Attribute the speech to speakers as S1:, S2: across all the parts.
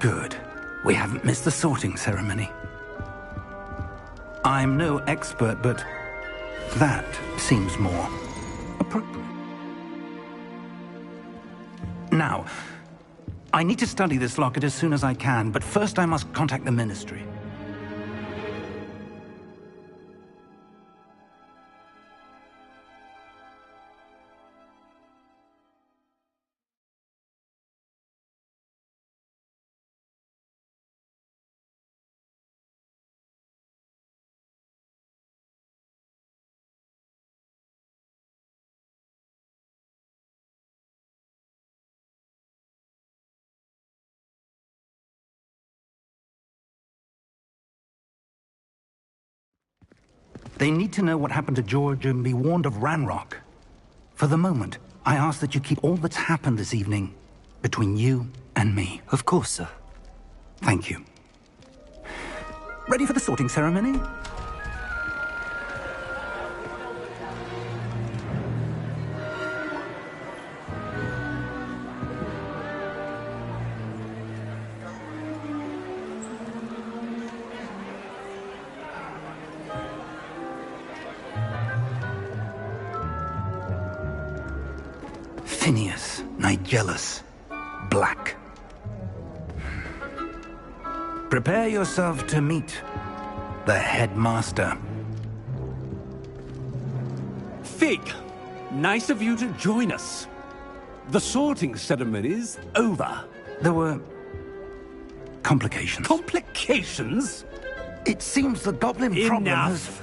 S1: Good. We haven't missed the sorting ceremony. I'm no expert, but that seems more appropriate. Now, I need to study this locket as soon as I can, but first I must contact the Ministry. They need to know what happened to George and be warned of Ranrock. For the moment, I ask that you keep all that's happened this evening between you and me.
S2: Of course, sir.
S1: Thank you. Ready for the sorting ceremony? Phineas, Nigellus, Black. Prepare yourself to meet the headmaster.
S3: Fig, nice of you to join us. The sorting ceremony's over.
S1: There were complications.
S3: Complications?
S1: It seems the goblin problem has...
S3: Enough!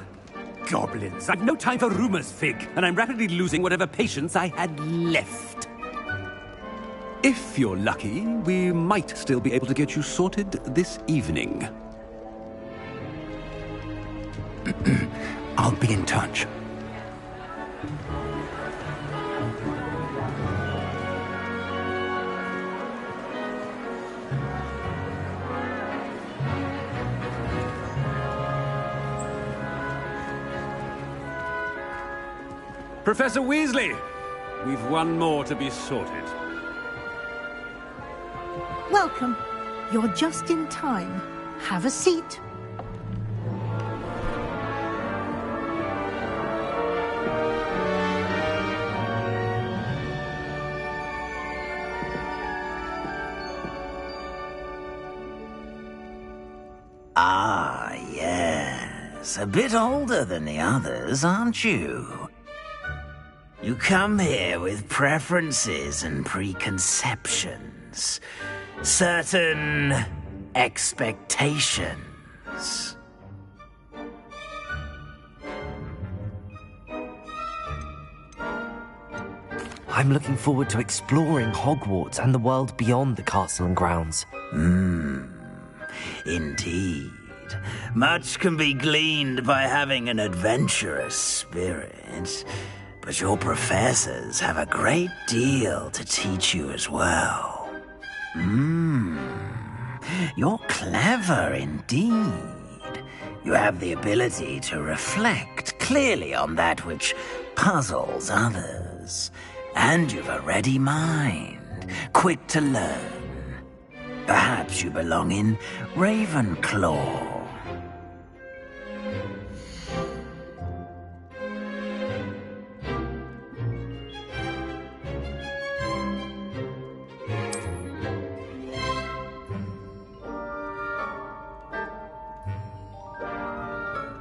S3: Goblins. I've no time for rumors, Fig, and I'm rapidly losing whatever patience I had left. If you're lucky, we might still be able to get you sorted this evening.
S1: I'll be in touch.
S3: Professor Weasley, we've one more to be sorted.
S4: Welcome. You're just in time. Have a seat.
S5: Ah, yes. A bit older than the others, aren't you? You come here with preferences and preconceptions. Certain expectations.
S2: I'm looking forward to exploring Hogwarts and the world beyond the castle and grounds.
S5: Indeed. Much can be gleaned by having an adventurous spirit, but your professors have a great deal to teach you as well. You're clever indeed. You have the ability to reflect clearly on that which puzzles others. And you've a ready mind, quick to learn. Perhaps you belong in Ravenclaw.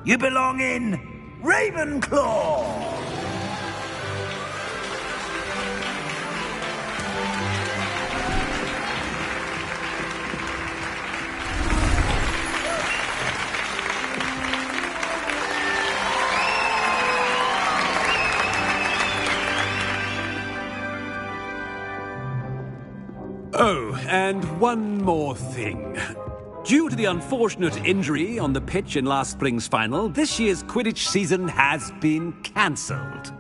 S5: You belong in Ravenclaw!
S3: Oh, and one more thing. Due to the unfortunate injury on the pitch in last spring's final, this year's Quidditch season has been cancelled.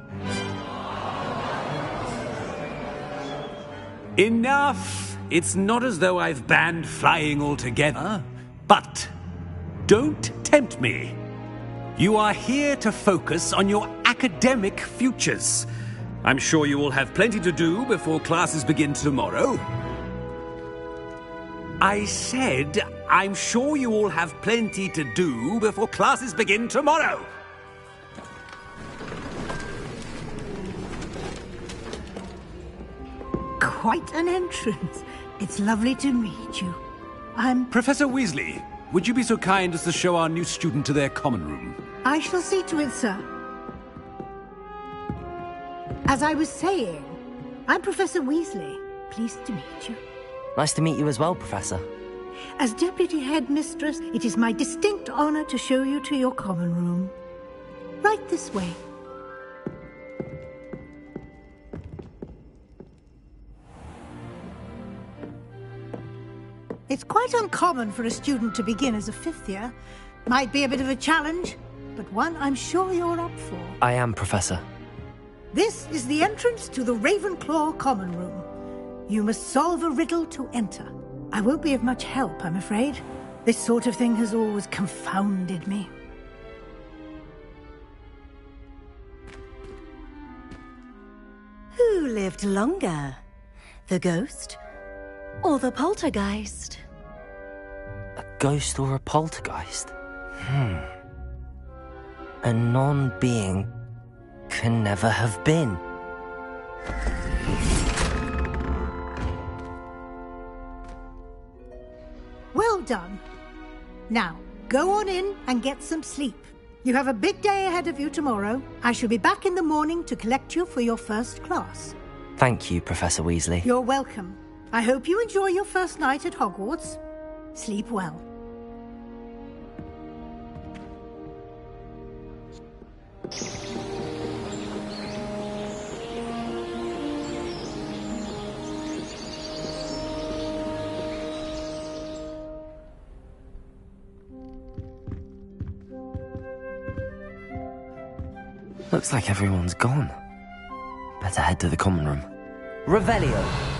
S3: Enough! It's not as though I've banned flying altogether, but don't tempt me. You are here to focus on your academic futures. I'm sure you will have plenty to do before classes begin tomorrow. I said I'm sure you all have plenty to do before classes begin tomorrow.
S4: Quite an entrance. It's lovely to meet you. I'm...
S3: Professor Weasley, would you be so kind as to show our new student to their common room?
S4: I shall see to it, sir. As I was saying, I'm Professor Weasley. Pleased to meet you.
S2: Nice to meet you as well, Professor.
S4: As Deputy Headmistress, it is my distinct honor to show you to your common room. Right this way. It's quite uncommon for a student to begin as a fifth year. Might be a bit of a challenge, but one I'm sure you're up for.
S2: I am, Professor.
S4: This is the entrance to the Ravenclaw common room. You must solve a riddle to enter. I won't be of much help, I'm afraid. This sort of thing has always confounded me.
S6: Who lived longer? The ghost or the poltergeist?
S2: A ghost or a poltergeist? A non-being can never have been.
S4: Well done. Now, go on in and get some sleep. You have a big day ahead of you tomorrow. I shall be back in the morning to collect you for your first class.
S2: Thank you, Professor Weasley.
S4: You're welcome. I hope you enjoy your first night at Hogwarts. Sleep well.
S2: Looks like everyone's gone. Better head to the common room. Revelio!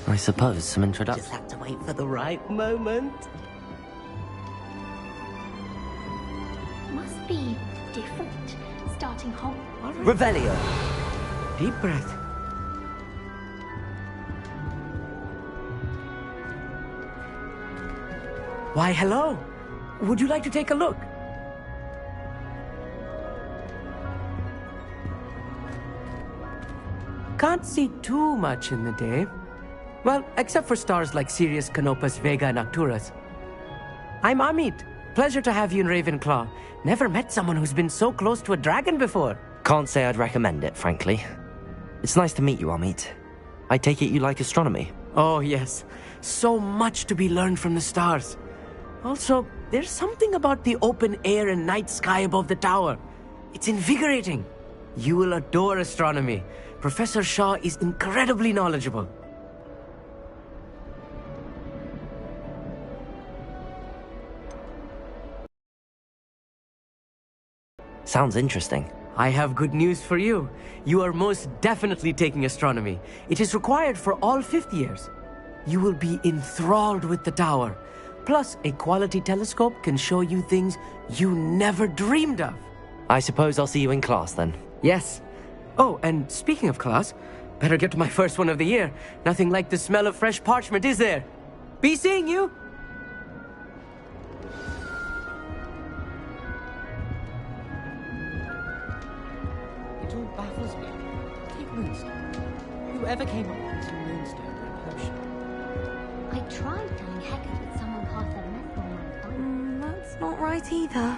S2: I suppose some introduction.
S6: Just have to wait for the right moment.
S7: Must be different. Starting home.
S2: Revelio!
S6: Deep breath. Why, hello. Would you like to take a look? Can't see too much in the day. Well, except for stars like Sirius, Canopus, Vega, and Arcturus. I'm Amit. Pleasure to have you in Ravenclaw. Never met someone who's been so close to a dragon before.
S2: Can't say I'd recommend it, frankly. It's nice to meet you, Amit. I take it you like astronomy?
S6: Oh, yes. So much to be learned from the stars. Also, there's something about the open air and night sky above the tower. It's invigorating. You will adore astronomy. Professor Shaw is incredibly knowledgeable.
S2: Sounds interesting.
S6: I have good news for you. You are most definitely taking astronomy. It is required for all 5th years. You will be enthralled with the tower. Plus, a quality telescope can show you things you never dreamed of.
S2: I suppose I'll see you in class then.
S6: Yes. Oh, and speaking of class, better get to my first one of the year. Nothing like the smell of fresh parchment, is there? Be seeing you!
S8: It all baffles me. Take Moonstone. Whoever came up with using Moonstone for a potion?
S7: I tried telling Hecate that someone cast their method on my phone.
S9: That's not right either.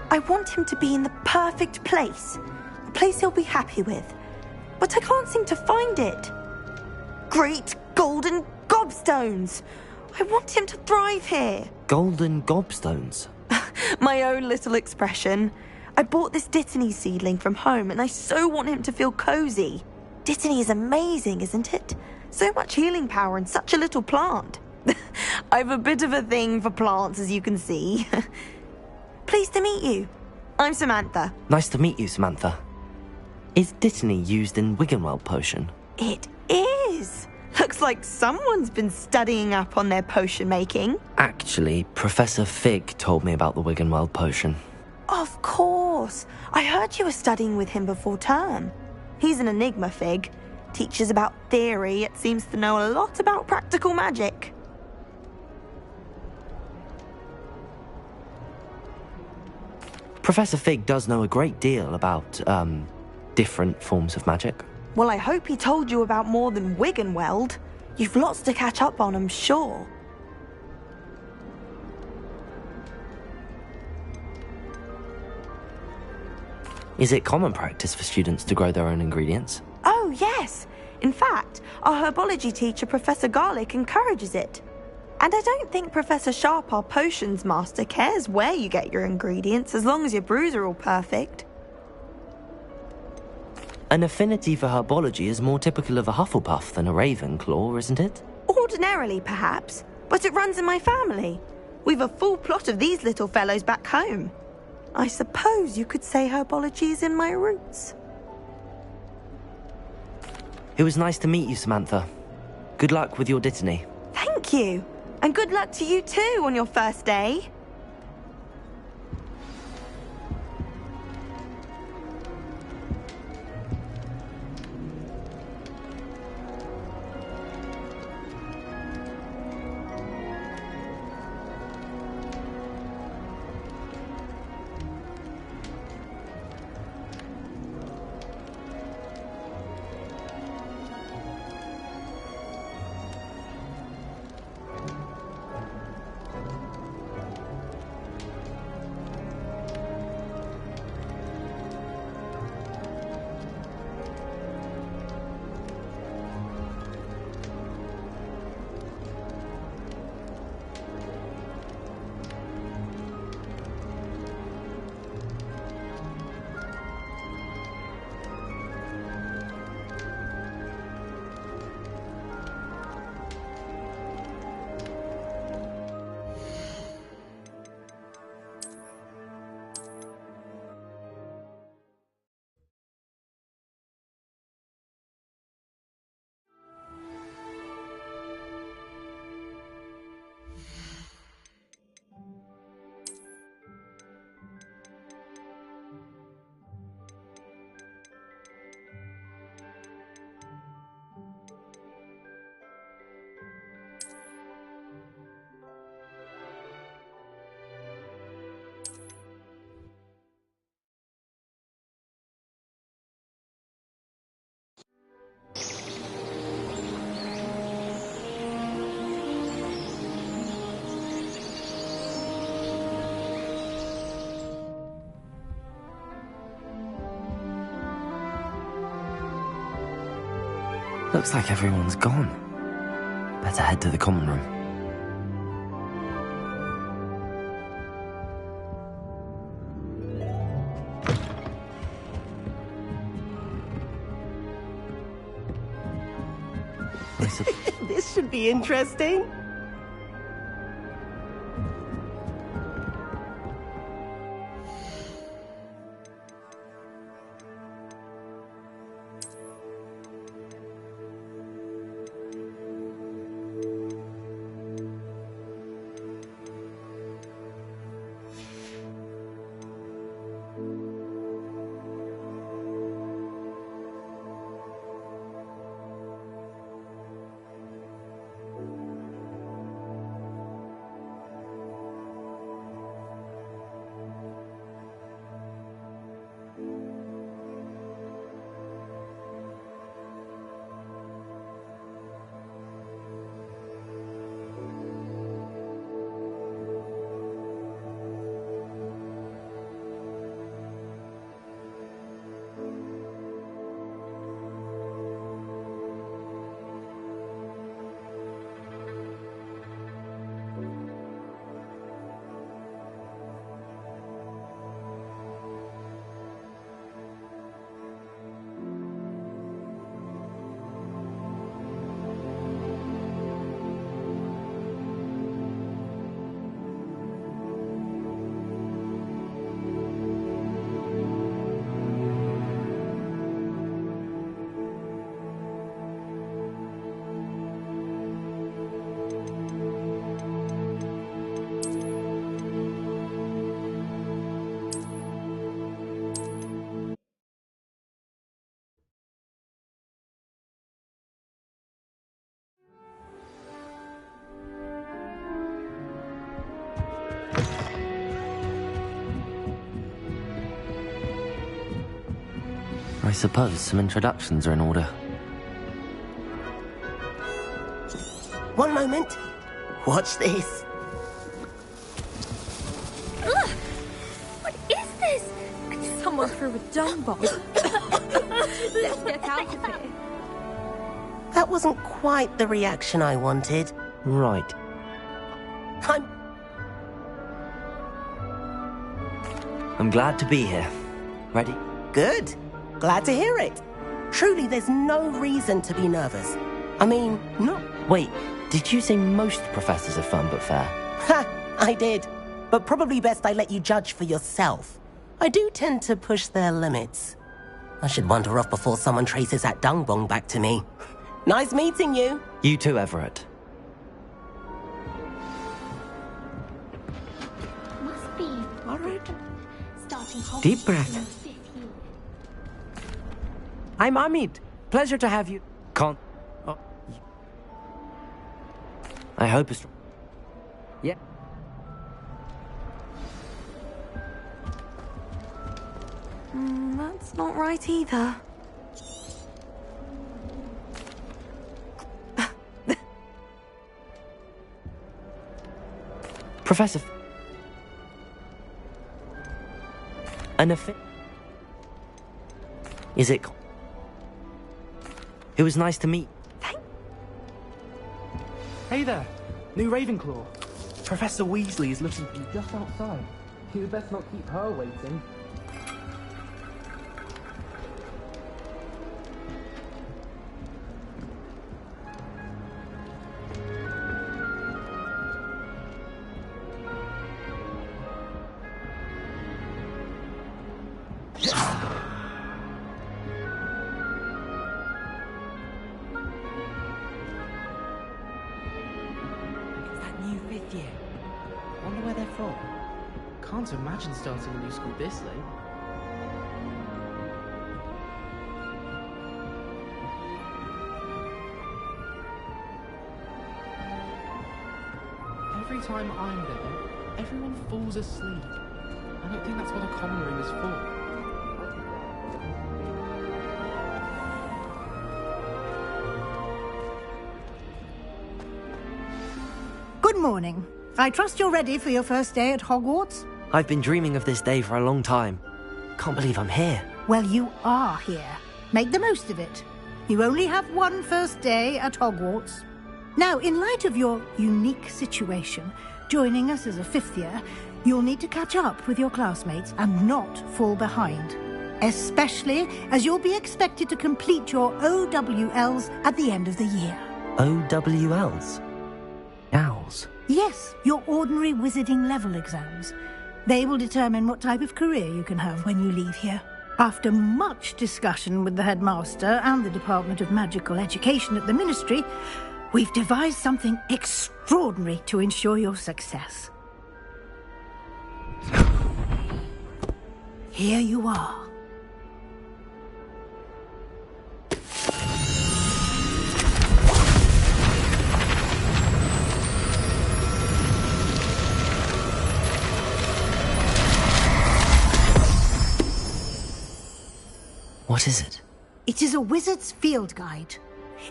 S9: I want him to be in the perfect place. A place he'll be happy with. But I can't seem to find it. Great golden gobstones! I want him to thrive here.
S2: Golden gobstones?
S9: My own little expression. I bought this Dittany seedling from home and I so want him to feel cozy. Dittany is amazing, isn't it? So much healing power in such a little plant. I've a bit of a thing for plants, as you can see. Pleased to meet you. I'm Samantha.
S2: Nice to meet you, Samantha. Is Dittany used in Wiggenweld potion?
S9: It is. Looks like someone's been studying up on their potion making.
S2: Actually, Professor Fig told me about the Wiggenweld potion.
S9: Of course. I heard you were studying with him before term. He's an enigma, Fig. Teaches about theory, yet seems to know a lot about practical magic.
S2: Professor Fig does know a great deal about, different forms of magic.
S9: Well, I hope he told you about more than Wiggenweld. You've lots to catch up on, I'm sure.
S2: Is it common practice for students to grow their own ingredients?
S9: Oh, yes. In fact, our herbology teacher, Professor Garlick, encourages it. And I don't think Professor Sharp, our potions master, cares where you get your ingredients as long as your brews are all perfect.
S2: An affinity for herbology is more typical of a Hufflepuff than a Ravenclaw, isn't it?
S9: Ordinarily, perhaps, but it runs in my family. We've a full plot of these little fellows back home. I suppose you could say herbology is in my roots.
S2: It was nice to meet you, Samantha. Good luck with your Dittany.
S9: Thank you. And good luck to you too on your first day.
S2: Looks like everyone's gone. Better head to the common room.
S10: should be interesting.
S2: I suppose some introductions are in order.
S10: One moment. Watch this.
S11: Ugh! What is this? Someone threw a dung bomb. Let's get out of here.
S10: That wasn't quite the reaction I wanted.
S2: Right. I'm glad to be here. Ready?
S10: Good. Glad to hear it. Truly, there's no reason to be nervous. I mean, no.
S2: Wait, did you say most professors are fun but fair?
S10: Ha! I did. But probably best I let you judge for yourself. I do tend to push their limits. I should wander off before someone traces that dung bong back to me. Nice meeting you.
S2: You too, Everett.
S7: Must be.
S6: All right.
S7: Starting Hogwarts
S6: Deep breath.
S7: in the 5th year.
S6: I'm Amit. Pleasure to have you.
S2: Can't... Oh. I hope it's...
S6: Yeah.
S9: That's not right either.
S2: Professor... Is it... It was nice to meet...
S12: Hey there, new Ravenclaw. Professor Weasley is looking for you just outside. You'd best not keep her waiting. Can't imagine starting a new school this late. Every time I'm there, everyone falls asleep. I don't think that's what a common room is for.
S4: Good morning. I trust you're ready for your first day at Hogwarts?
S2: I've been dreaming of this day for a long time. Can't believe I'm here.
S4: Well, you are here. Make the most of it. You only have one first day at Hogwarts. Now, in light of your unique situation, joining us as a 5th year, you'll need to catch up with your classmates and not fall behind. Especially as you'll be expected to complete your OWLs at the end of the year.
S2: OWLs? Owls?
S4: Yes, your ordinary wizarding level exams. They will determine what type of career you can have when you leave here. After much discussion with the headmaster and the Department of Magical Education at the Ministry, we've devised something extraordinary to ensure your success. Here you are.
S2: What is it?
S4: It is a wizard's field guide.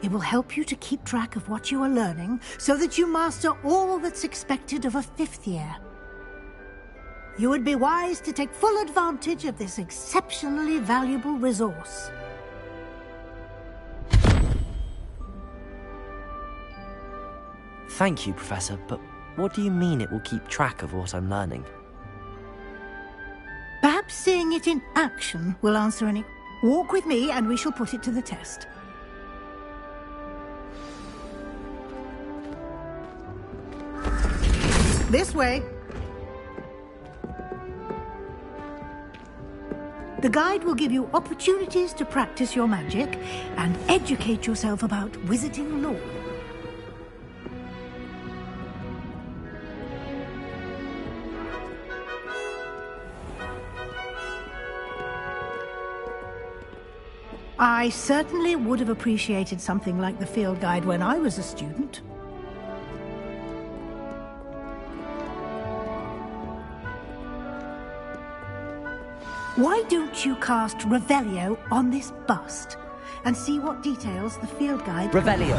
S4: It will help you to keep track of what you are learning so that you master all that's expected of a 5th year. You would be wise to take full advantage of this exceptionally valuable resource.
S2: Thank you, Professor, but what do you mean it will keep track of what I'm learning?
S4: Perhaps seeing it in action will answer any... Walk with me and we shall put it to the test. This way. The guide will give you opportunities to practice your magic and educate yourself about wizarding lore. I certainly would have appreciated something like the field guide when I was a student. Why don't you cast Revelio on this bust and see what details the field guide...
S2: Revelio.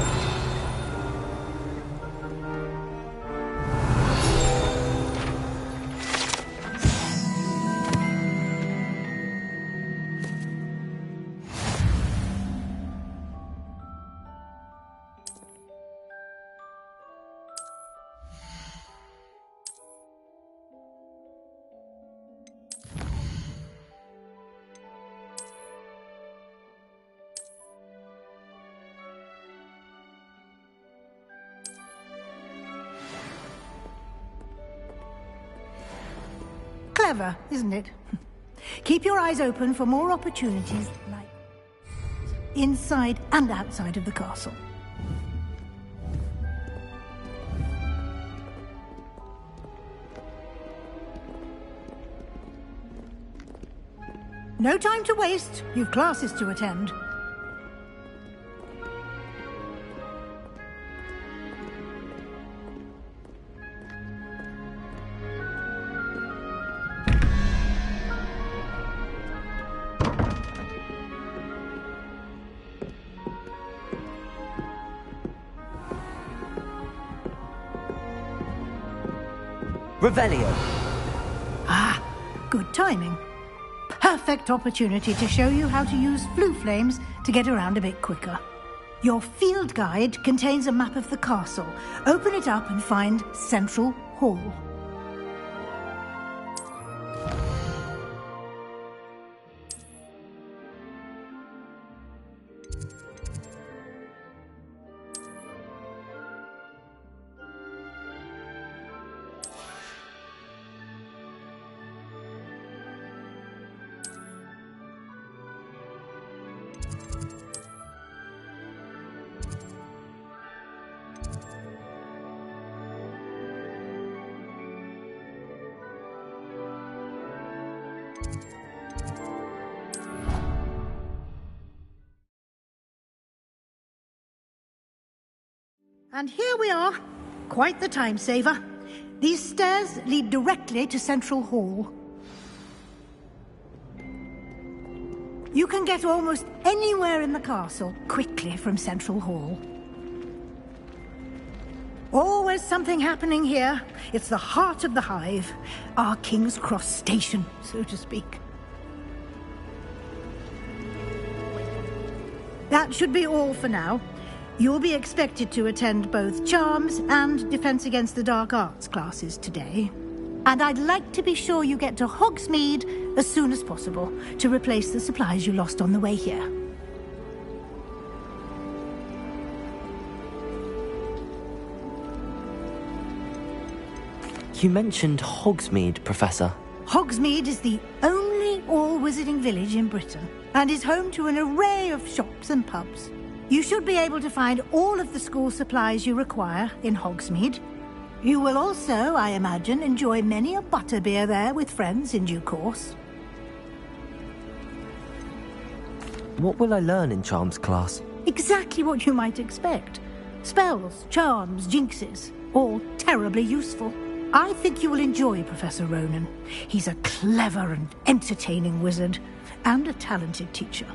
S4: Clever, isn't it? Keep your eyes open for more opportunities like inside and outside of the castle. No time to waste. You've classes to attend.
S2: Revelio.
S4: Ah, good timing. Perfect opportunity to show you how to use flue flames to get around a bit quicker. Your field guide contains a map of the castle. Open it up and find Central Hall. And here we are. Quite the time saver. These stairs lead directly to Central Hall. You can get almost anywhere in the castle quickly from Central Hall. Always something happening here. It's the heart of the hive. Our King's Cross station, so to speak. That should be all for now. You'll be expected to attend both Charms and Defense Against the Dark Arts classes today. And I'd like to be sure you get to Hogsmeade as soon as possible to replace the supplies you lost on the way here.
S2: You mentioned Hogsmeade, Professor.
S4: Hogsmeade is the only all-wizarding village in Britain and is home to an array of shops and pubs. You should be able to find all of the school supplies you require in Hogsmeade. You will also, I imagine, enjoy many a butterbeer there with friends in due course.
S2: What will I learn in Charms class?
S4: Exactly what you might expect. Spells, charms, jinxes, all terribly useful. I think you will enjoy Professor Ronan. He's a clever and entertaining wizard, and a talented teacher.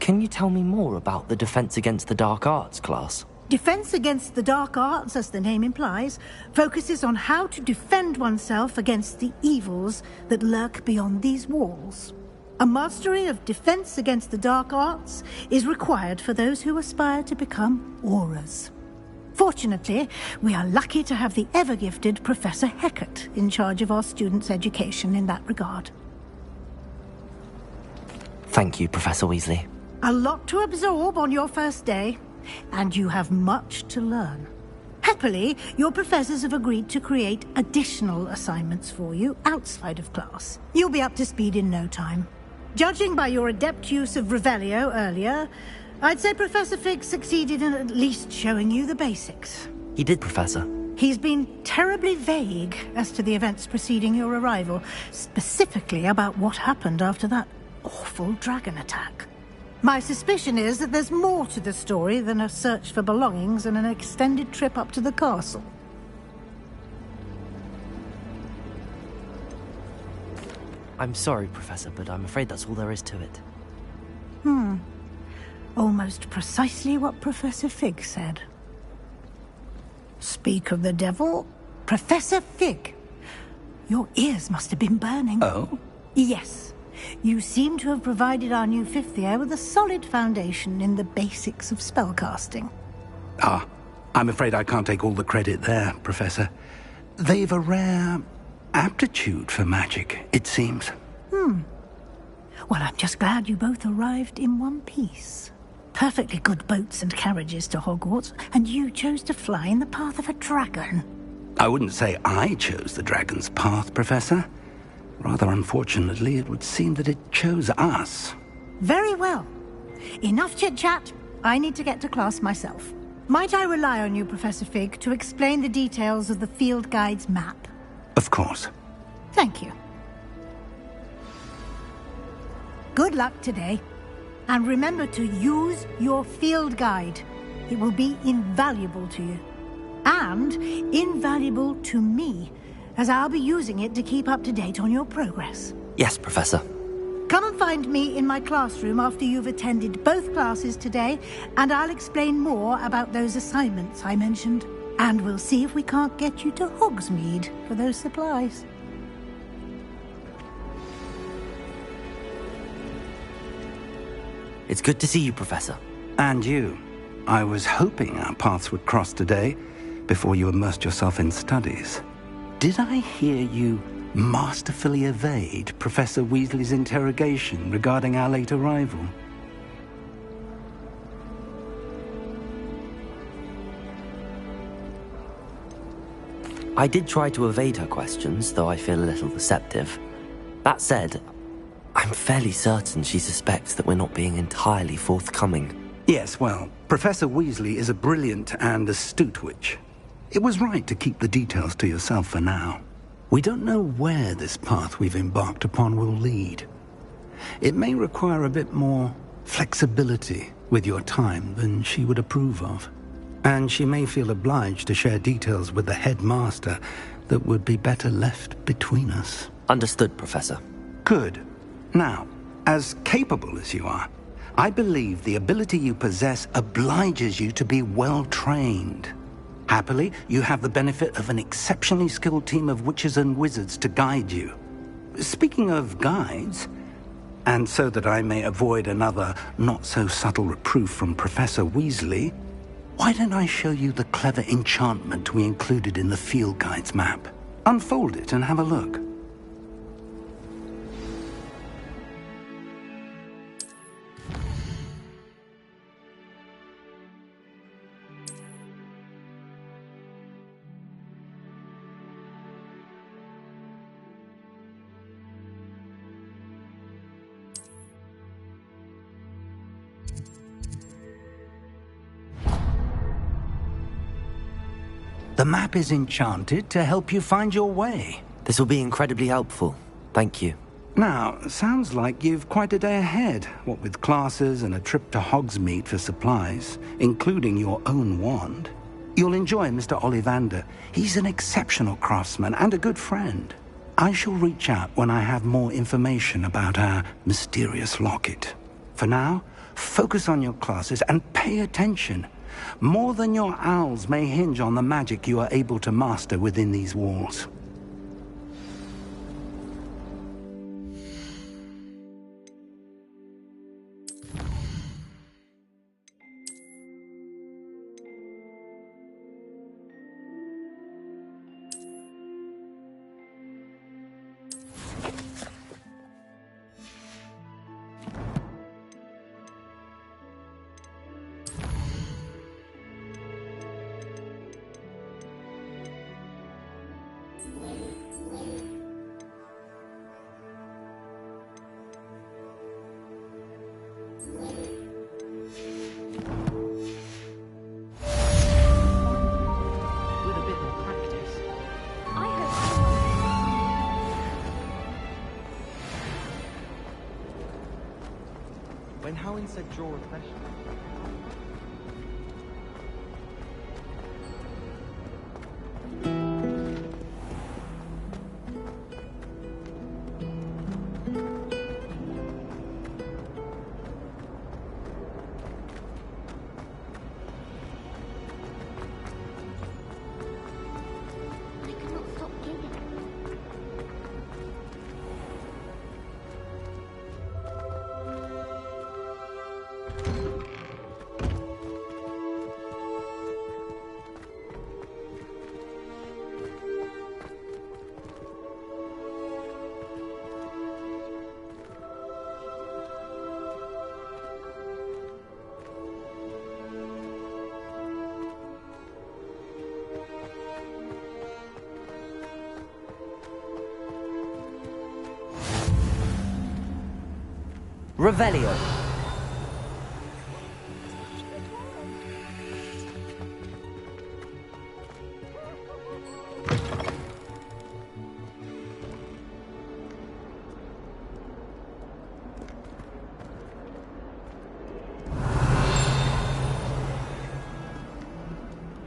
S2: Can you tell me more about the Defense Against the Dark Arts class?
S4: Defense Against the Dark Arts, as the name implies, focuses on how to defend oneself against the evils that lurk beyond these walls. A mastery of Defense Against the Dark Arts is required for those who aspire to become Aurors. Fortunately, we are lucky to have the ever-gifted Professor Hecat in charge of our students' education in that regard.
S2: Thank you, Professor Weasley.
S4: A lot to absorb on your first day, and you have much to learn. Happily, your professors have agreed to create additional assignments for you outside of class. You'll be up to speed in no time. Judging by your adept use of Revelio earlier, I'd say Professor Fig succeeded in at least showing you the basics.
S2: He did, Professor.
S4: He's been terribly vague as to the events preceding your arrival, specifically about what happened after that awful dragon attack. My suspicion is that there's more to the story than a search for belongings and an extended trip up to the castle.
S2: I'm sorry, Professor, but I'm afraid that's all there is to it.
S4: Almost precisely what Professor Fig said. Speak of the devil, Professor Fig. Your ears must have been burning.
S1: Oh?
S4: Yes. You seem to have provided our new fifth year with a solid foundation in the basics of spellcasting.
S1: Ah, I'm afraid I can't take all the credit there, Professor. They've a rare aptitude for magic, it seems.
S4: Well, I'm just glad you both arrived in one piece. Perfectly good boats and carriages to Hogwarts, and you chose to fly in the path of a dragon.
S1: I wouldn't say I chose the dragon's path, Professor. Rather unfortunately, it would seem that it chose us.
S4: Very well. Enough chit-chat. I need to get to class myself. Might I rely on you, Professor Fig, to explain the details of the field guide's map?
S1: Of course.
S4: Thank you. Good luck today. And remember to use your field guide. It will be invaluable to you. And invaluable to me, as I'll be using it to keep up to date on your progress.
S2: Yes, Professor.
S4: Come and find me in my classroom after you've attended both classes today, and I'll explain more about those assignments I mentioned. And we'll see if we can't get you to Hogsmeade for those supplies.
S2: It's good to see you, Professor.
S1: And you. I was hoping our paths would cross today, before you immersed yourself in studies. Did I hear you masterfully evade Professor Weasley's interrogation regarding our late arrival?
S2: I did try to evade her questions, though I feel a little deceptive. That said, I'm fairly certain she suspects that we're not being entirely forthcoming.
S1: Yes, well, Professor Weasley is a brilliant and astute witch. It was right to keep the details to yourself for now. We don't know where this path we've embarked upon will lead. It may require a bit more flexibility with your time than she would approve of. And she may feel obliged to share details with the headmaster that would be better left between us.
S2: Understood, Professor.
S1: Good. Now, as capable as you are, I believe the ability you possess obliges you to be well-trained. Happily, you have the benefit of an exceptionally skilled team of witches and wizards to guide you. Speaking of guides, and so that I may avoid another not-so-subtle reproof from Professor Weasley, why don't I show you the clever enchantment we included in the field guide's map? Unfold it and have a look. The map is enchanted to help you find your way.
S2: This will be incredibly helpful. Thank you.
S1: Now, sounds like you've quite a day ahead, what with classes and a trip to Hogsmeade for supplies, including your own wand. You'll enjoy Mr. Ollivander. He's an exceptional craftsman and a good friend. I shall reach out when I have more information about our mysterious locket. For now, focus on your classes and pay attention. More than your owls may hinge on the magic you are able to master within these walls.
S12: When Helen said draw a question.
S7: I cannot stop giggling.
S6: Revelio.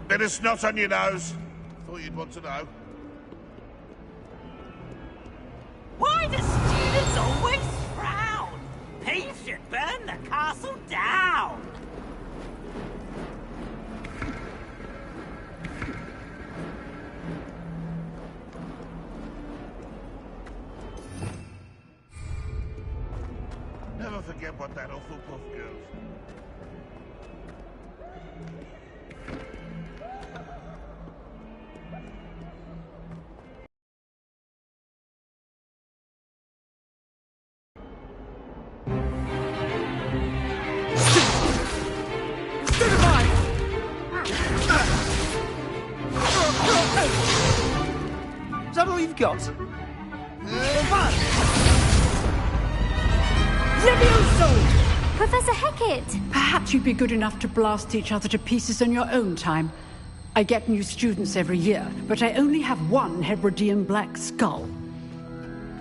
S13: Bit of snot on your nose. Thought you'd want to know.
S14: Why do students always frown? He should burn the castle down.
S13: Never forget what that Hufflepuff girl.
S12: Is that all you've got?
S11: Levioso! Professor Hecat!
S15: Perhaps you'd be good enough to blast each other to pieces in your own time. I get new students every year, but I only have one Hebridean black skull.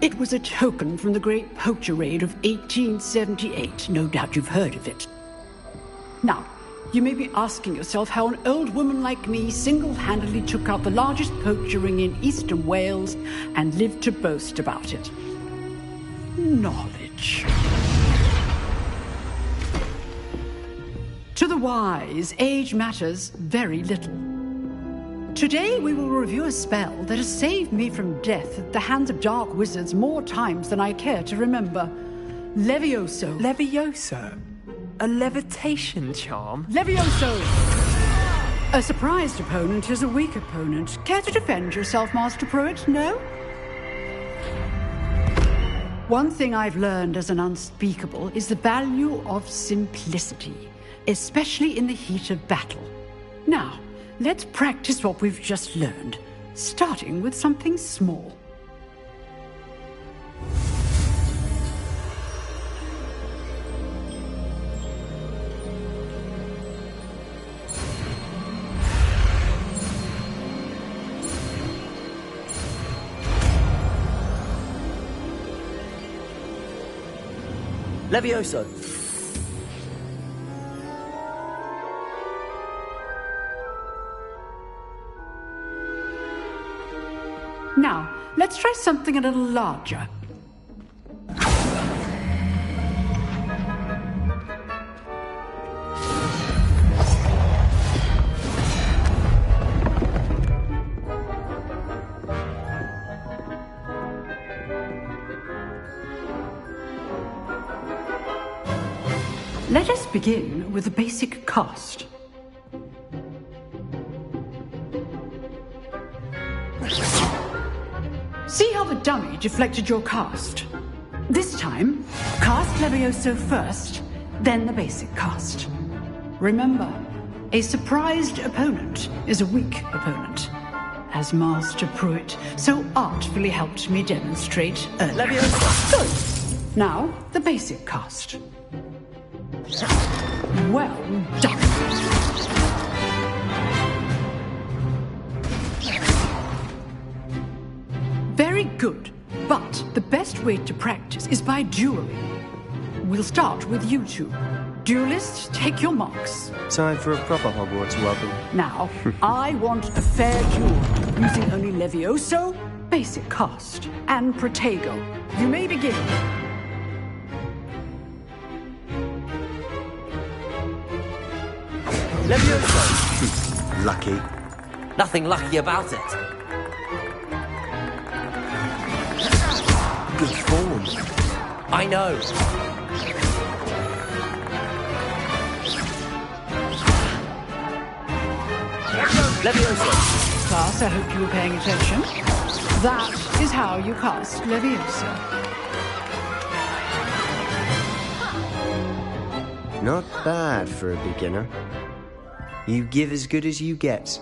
S15: It was a token from the Great Poacher Raid of 1878. No doubt you've heard of it. Now, you may be asking yourself how an old woman like me single-handedly took out the largest poacher ring in eastern Wales and lived to boast about it. Knowledge. To the wise, age matters very little. Today we will review a spell that has saved me from death at the hands of dark wizards more times than I care to remember. Levioso.
S6: Levioso? A levitation charm?
S15: Levioso! A surprised opponent is a weak opponent. Care to defend yourself, Master Pruitt? No? One thing I've learned as an unspeakable is the value of simplicity, especially in the heat of battle. Now, let's practice what we've just learned, starting with something small.
S2: Levioso!
S15: Now, let's try something a little larger. Let us begin with the basic cast. See how the dummy deflected your cast? This time, cast Levioso first, then the basic cast. Remember, a surprised opponent is a weak opponent, as Master Pruitt so artfully helped me demonstrate earlier.
S2: Levioso!
S15: Good. Now, the basic cast. Well done. Very good, but the best way to practice is by dueling. We'll start with you two. Duelists, take your marks.
S16: Time for a proper Hogwarts welcome.
S15: Now, I want a fair duel, using only Levioso, basic cast, and Protego. You may begin.
S2: Levioso!
S16: Lucky.
S2: Nothing lucky about it.
S16: Good form.
S2: I know. Levioso!
S15: Class, I hope you were paying attention. That is how you cast Levioso.
S16: Not bad for a beginner. You give as good as you get.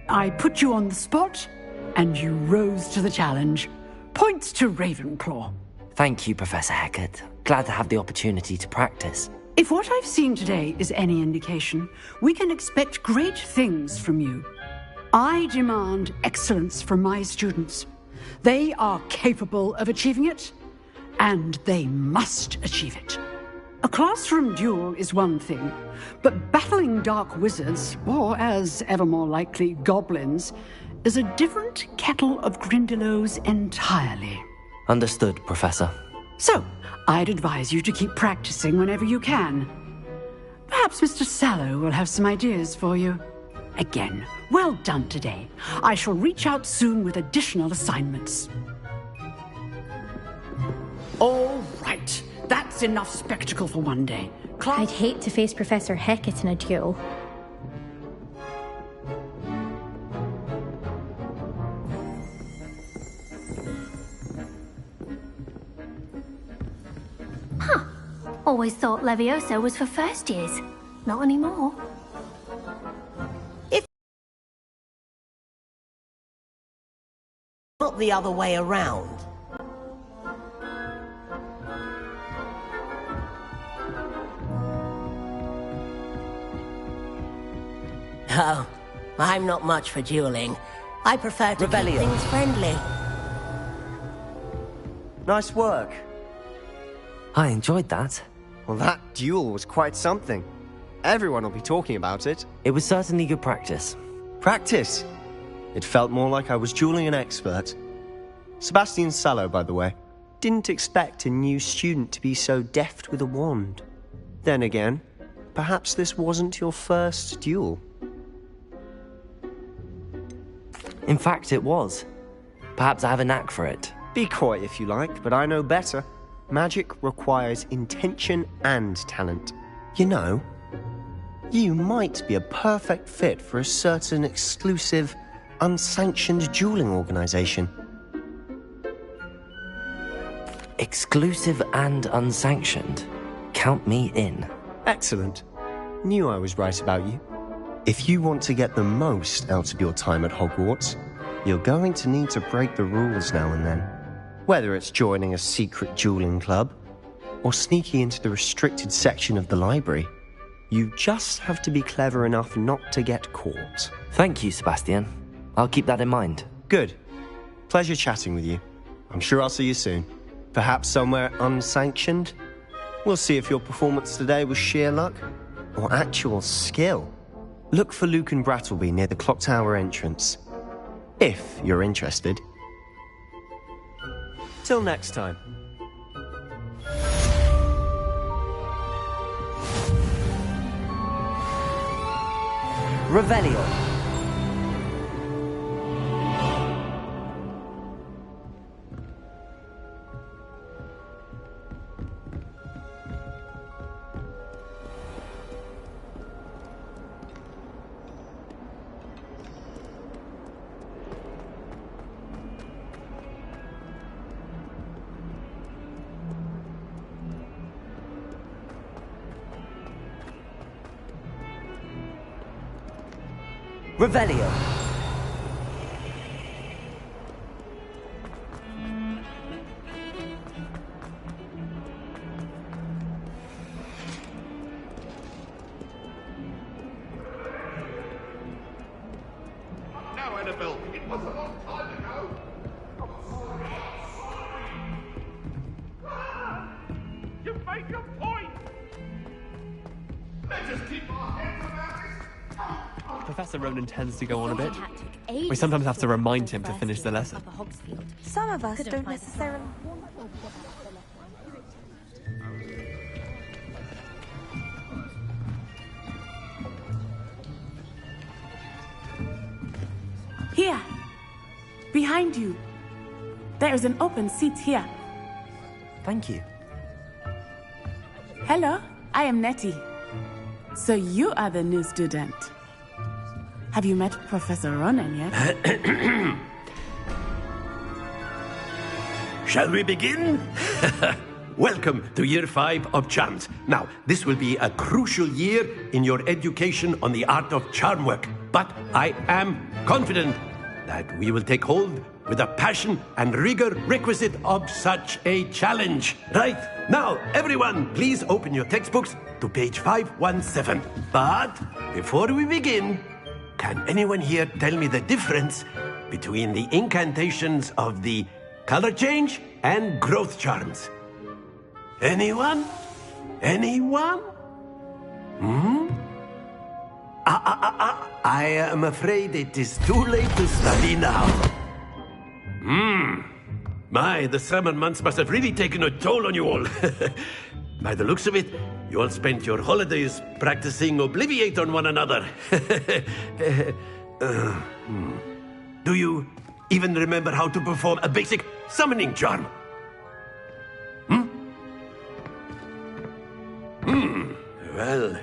S15: I put you on the spot, and you rose to the challenge. Points to Ravenclaw.
S2: Thank you, Professor Hecat. Glad to have the opportunity to practice.
S15: If what I've seen today is any indication, we can expect great things from you. I demand excellence from my students. They are capable of achieving it, and they must achieve it. A classroom duel is one thing, but battling dark wizards, or as ever more likely, goblins, is a different kettle of Grindylows entirely.
S2: Understood, Professor.
S15: So, I'd advise you to keep practicing whenever you can. Perhaps Mr. Sallow will have some ideas for you. Again, well done today. I shall reach out soon with additional assignments. All right. That's enough spectacle for one day.
S11: I'd hate to face Professor Hecat in a duel.
S7: Huh. Always thought Levioso was for first years. Not anymore.
S10: Not the other way around. Oh, I'm not much for dueling. I prefer to keep things friendly.
S16: Nice work.
S2: I enjoyed that.
S16: Well, that duel was quite something. Everyone will be talking about it.
S2: It was certainly good practice.
S16: Practice? It felt more like I was dueling an expert. Sebastian Sallow, by the way. Didn't expect a new student to be so deft with a wand. Then again, perhaps this wasn't your first duel.
S2: In fact, it was. Perhaps I have a knack for it.
S16: Be coy if you like, but I know better. Magic requires intention and talent. You know, you might be a perfect fit for a certain exclusive, unsanctioned dueling organization.
S2: Exclusive and unsanctioned? Count me in.
S16: Excellent. Knew I was right about you. If you want to get the most out of your time at Hogwarts, you're going to need to break the rules now and then. Whether it's joining a secret dueling club, or sneaking into the restricted section of the library, you just have to be clever enough not to get caught.
S2: Thank you, Sebastian. I'll keep that in mind.
S16: Good. Pleasure chatting with you. I'm sure I'll see you soon. Perhaps somewhere unsanctioned? We'll see if your performance today was sheer luck or actual skill. Look for Luke and Brattleby near the clock tower entrance. If you're interested. Till next time.
S2: Revelio. Revelio.
S13: Now, Annabelle, it was a long time ago. You've made your point. Let's just keep our heads about this.
S17: Professor Ronan tends to go on a bit. We sometimes have to remind him to finish the lesson.
S9: Some of us don't necessarily want
S18: Here! Behind you! There is an open seat here.
S2: Thank you.
S18: Hello, I am Nettie. So you are the new student. Have you met Professor Ronan yet?
S19: Shall we begin? Welcome to Year 5 of Charms. Now, this will be a crucial year in your education on the art of charm work. But I am confident that we will take hold with the passion and rigor requisite of such a challenge. Right, now, everyone, please open your textbooks to page 517. But before we begin, can anyone here tell me the difference between the incantations of the color change and growth charms? Anyone? Anyone? I am afraid it is too late to study now. My, the summer months must have really taken a toll on you all. By the looks of it, you all spent your holidays practicing Obliviate on one another. Do you even remember how to perform a basic summoning charm? Well,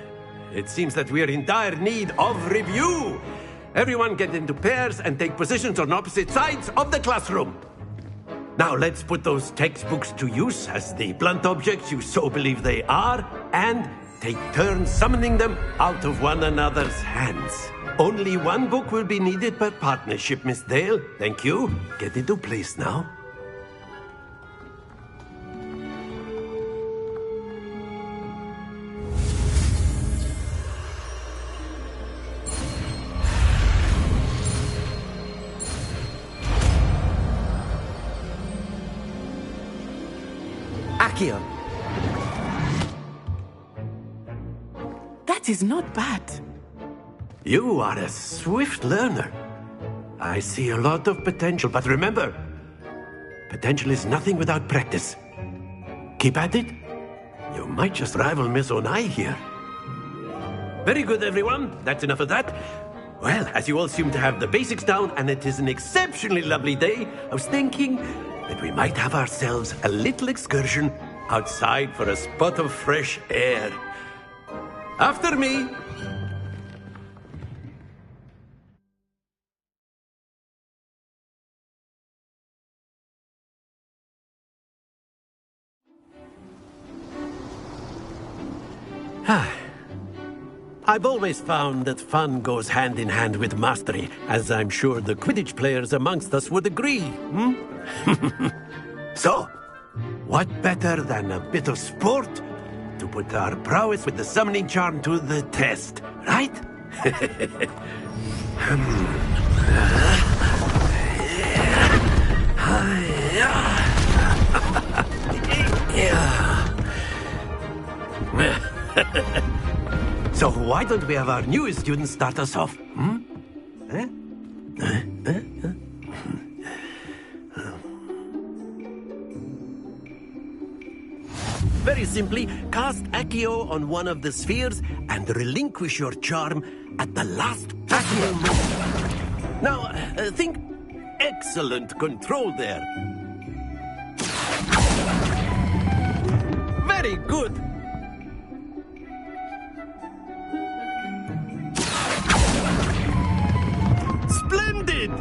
S19: it seems that we are in dire need of review. Everyone get into pairs and take positions on opposite sides of the classroom. Now let's put those textbooks to use as the blunt objects you so believe they are, and take turns summoning them out of one another's hands. Only one book will be needed per partnership, Miss Dale. Thank you. Get into place now.
S2: Accio.
S18: That is not bad.
S19: You are a swift learner. I see a lot of potential, but remember, potential is nothing without practice. Keep at it. You might just rival Miss Onai here. Very good, everyone. That's enough of that. Well, as you all seem to have the basics down, and it is an exceptionally lovely day, I was thinking that we might have ourselves a little excursion outside for a spot of fresh air. After me. I've always found that fun goes hand in hand with mastery, as I'm sure the Quidditch players amongst us would agree. So, what better than a bit of sport to put our prowess with the summoning charm to the test, right? So why don't we have our newest student start us off? Hmm? Eh? Very simply, cast Accio on one of the spheres and relinquish your charm at the last possible moment. Now, think excellent control there. Very good. Splendid!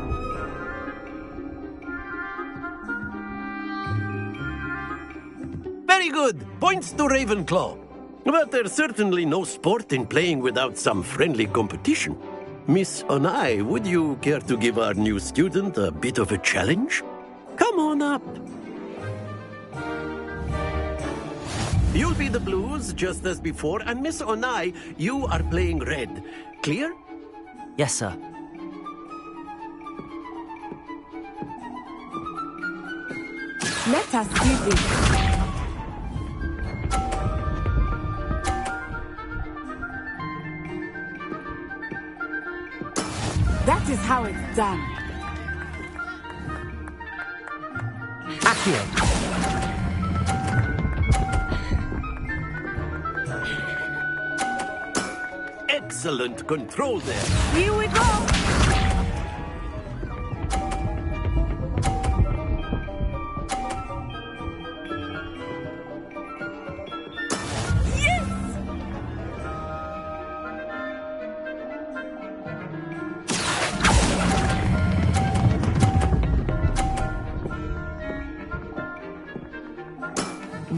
S19: Very good. Points to Ravenclaw. But there's certainly no sport in playing without some friendly competition. Miss Onai, would you care to give our new student a bit of a challenge? Come on up. You'll be the blues, just as before, and Miss Onai, you are playing red. Clear?
S2: Yes, sir.
S18: Let us see this. That is how it's done.
S2: Accio.
S19: Excellent control there.
S18: Here we go.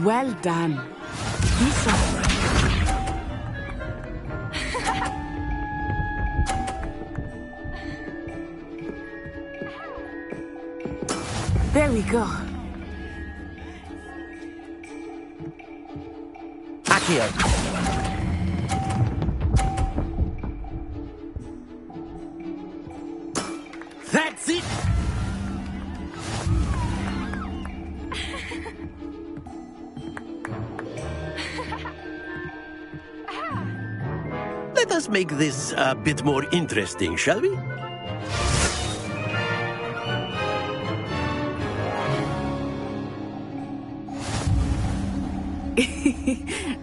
S18: Well done. Be sharp. There we go.
S2: Accio.
S19: That's it! Let us make this a bit more interesting, shall we?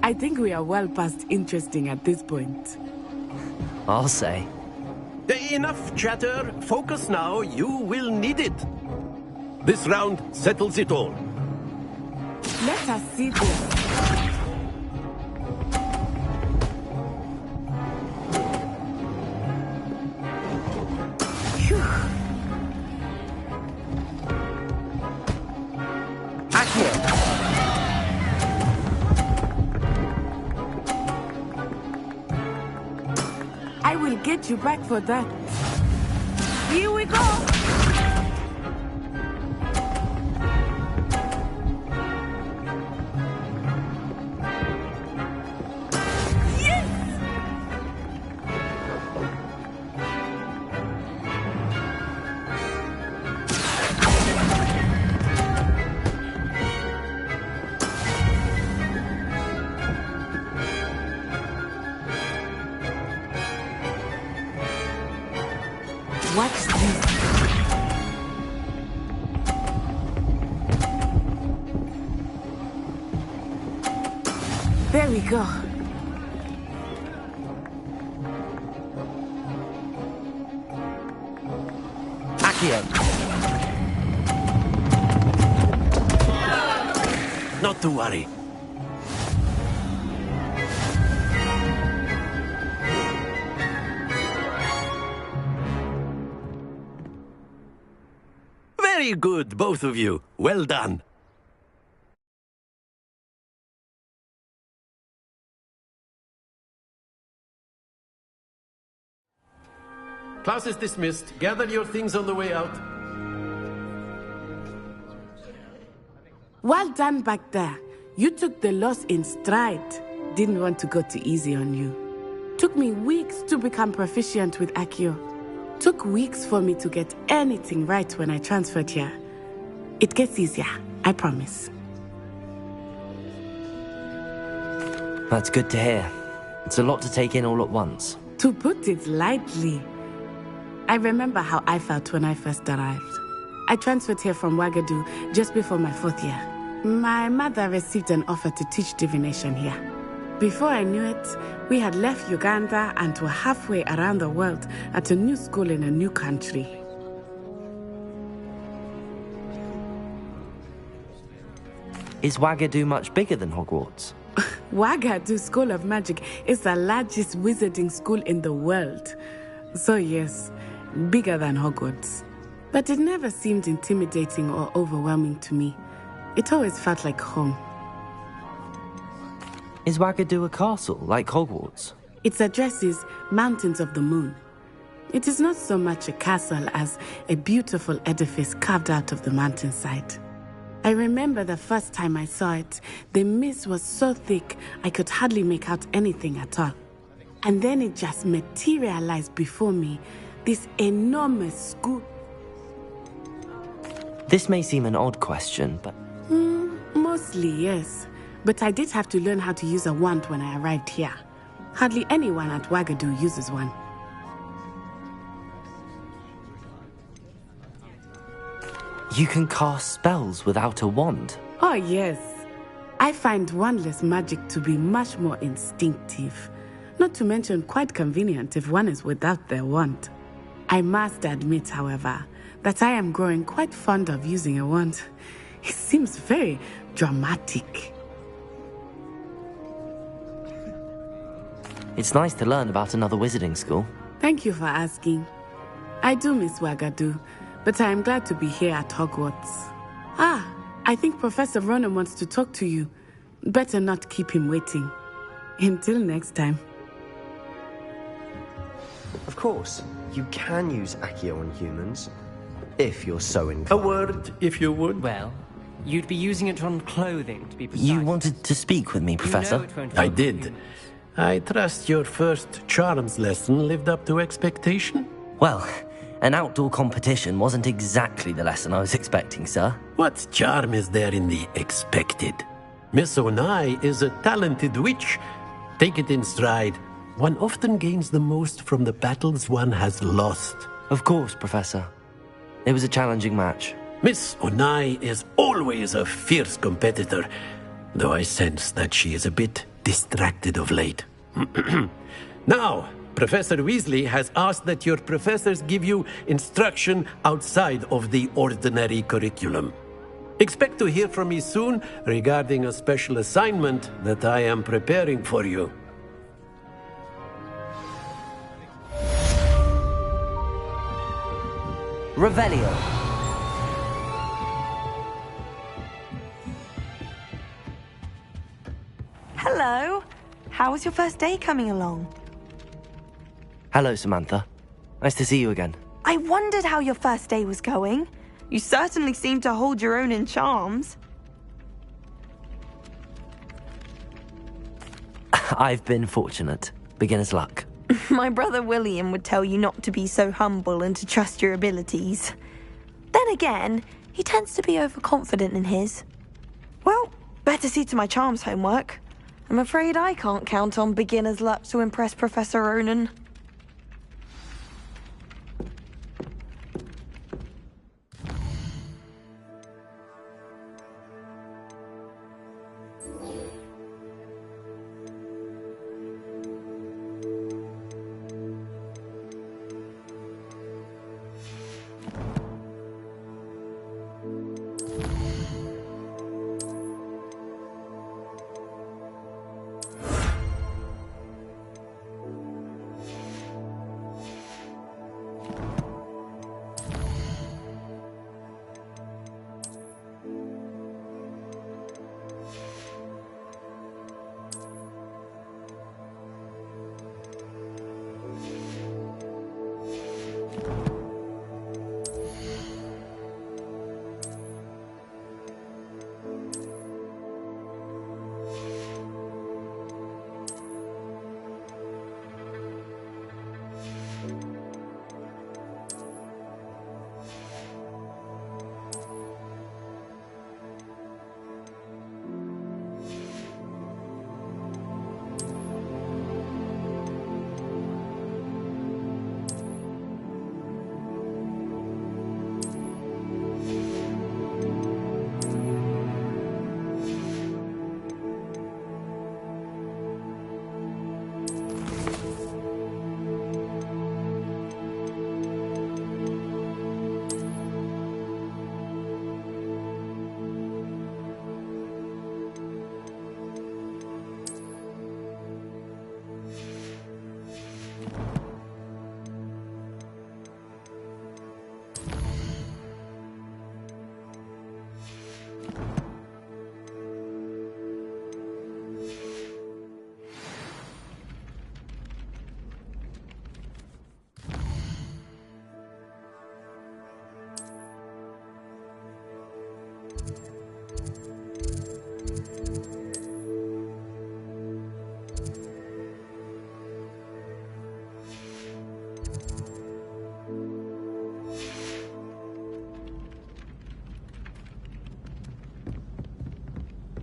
S18: I think we are well past interesting at this point.
S2: I'll say.
S19: Enough chatter. Focus now. You will need it. This round settles it all.
S18: Let us see this. I will get you back for that. Here we go. Watch this. There we go.
S2: Accio.
S19: Not to worry. Very good, both of you. Well done. Class is dismissed. Gather your things on the way out.
S18: Well done back there. You took the loss in stride. Didn't want to go too easy on you. Took me weeks to become proficient with Accio. Took weeks for me to get anything right when I transferred here. It gets easier, I promise.
S2: That's good to hear. It's a lot to take in all at once.
S18: To put it lightly, I remember how I felt when I first arrived. I transferred here from Ouagadougou just before my 4th year. My mother received an offer to teach divination here. Before I knew it, we had left Uganda and were halfway around the world at a new school in a new country.
S2: Is Ouagadougou much bigger than Hogwarts?
S18: Ouagadougou School of Magic is the largest wizarding school in the world. So yes, bigger than Hogwarts. But it never seemed intimidating or overwhelming to me. It always felt like home.
S2: Is Ouagadougou a castle, like Hogwarts?
S18: Its address is Mountains of the Moon. It is not so much a castle as a beautiful edifice carved out of the mountainside. I remember the first time I saw it, the mist was so thick I could hardly make out anything at all. And then it just materialized before me, this enormous school.
S2: This may seem an odd question, but...
S18: Mostly, yes. But I did have to learn how to use a wand when I arrived here. Hardly anyone at Ouagadougou uses one.
S2: You can cast spells without a wand?
S18: Oh, yes. I find wandless magic to be much more instinctive. Not to mention quite convenient if one is without their wand. I must admit, however, that I am growing quite fond of using a wand. It seems very dramatic.
S2: It's nice to learn about another wizarding school.
S18: Thank you for asking. I do miss Ouagadougou, but I am glad to be here at Hogwarts. I think Professor Ronan wants to talk to you. Better not keep him waiting. Until next time.
S16: Of course, you can use Accio on humans, if you're so inclined.
S19: A word, if you would.
S8: Well, you'd be using it on clothing, to be precise.
S2: You wanted to speak with me, Professor?
S8: You know it won't
S19: I
S8: help
S19: did.
S8: you.
S19: I trust your first charms lesson lived up to expectation?
S2: Well, an outdoor competition wasn't exactly the lesson I was expecting, sir.
S19: What charm is there in the expected? Miss Onai is a talented witch. Take it in stride. One often gains the most from the battles one has lost.
S2: Of course, Professor. It was a challenging match.
S19: Miss Onai is always a fierce competitor, though I sense that she is a bit distracted of late. Now, Professor Weasley has asked that your professors give you instruction outside of the ordinary curriculum. Expect to hear from me soon regarding a special assignment that I am preparing for you.
S2: Revelio.
S9: Hello. How was your first day coming along?
S2: Hello, Samantha. Nice to see you again.
S9: I wondered how your first day was going. You certainly seem to hold your own in charms.
S2: I've been fortunate. Beginner's luck.
S9: My brother William would tell you not to be so humble and to trust your abilities. Then again, he tends to be overconfident in his. Well, better see to my charms homework. I'm afraid I can't count on beginner's luck to impress Professor Ronan.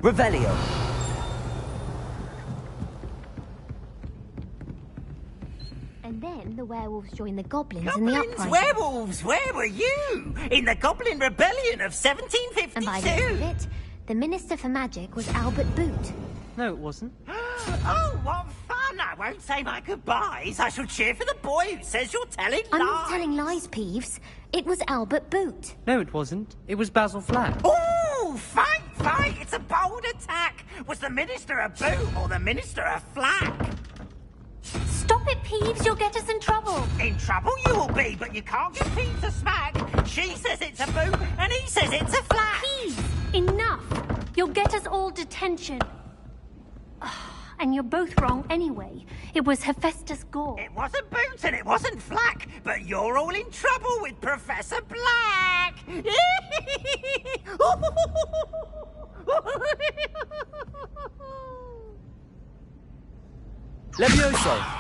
S2: Revelio.
S7: And then the werewolves joined the goblins in the
S14: Goblins,
S7: uprising.
S14: werewolves, where were you? In the Goblin Rebellion of 1752?
S7: And by the end of it, the Minister for Magic was Albert Boot.
S8: No, it wasn't.
S14: Oh, what fun! I won't say my goodbyes. I shall cheer for the boy who says you're telling lies.
S7: I'm not telling lies, Peeves. It was Albert Boot.
S8: No, it wasn't. It was Basil Flack.
S14: Oh, fight! It's a bold attack. Was the Minister a boot or the Minister a flack?
S7: Stop it, Peeves. You'll get us in trouble.
S14: In trouble you will be, but you can't get Peeves a smack. She says it's a boot, and he says it's a flack.
S11: Peeves, enough. You'll get us all detention. And you're both wrong anyway. It was Hephaestus Gore.
S14: It wasn't Boot and it wasn't Flack, but you're all in trouble with Professor Black.
S2: Levioso.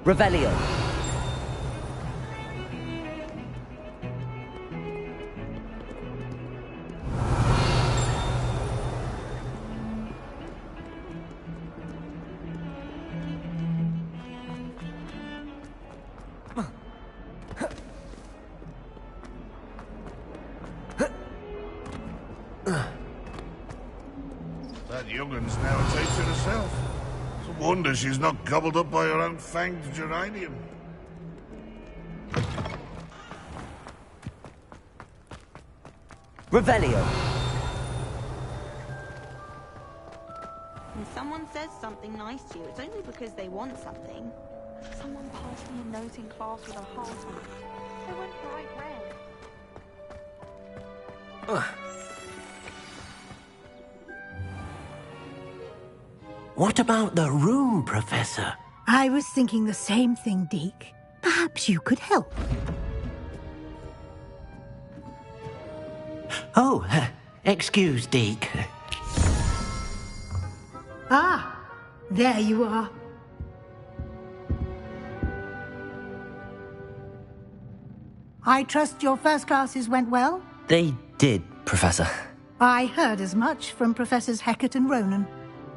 S2: Revelio.
S13: That young'un's now a taster herself. It's a wonder she's not gobbled up by her own fanged geranium.
S2: Revelio.
S9: When someone says something nice to you, it's only because they want something. Someone passed me a note in class with a heart on it. They went bright red.
S5: What about the room, Professor?
S4: I was thinking the same thing, Deke. Perhaps you could help.
S5: Oh, excuse, Deke.
S4: Ah, there you are. I trust your first classes went well?
S2: They did, Professor.
S4: I heard as much from Professors Hecat and Ronan.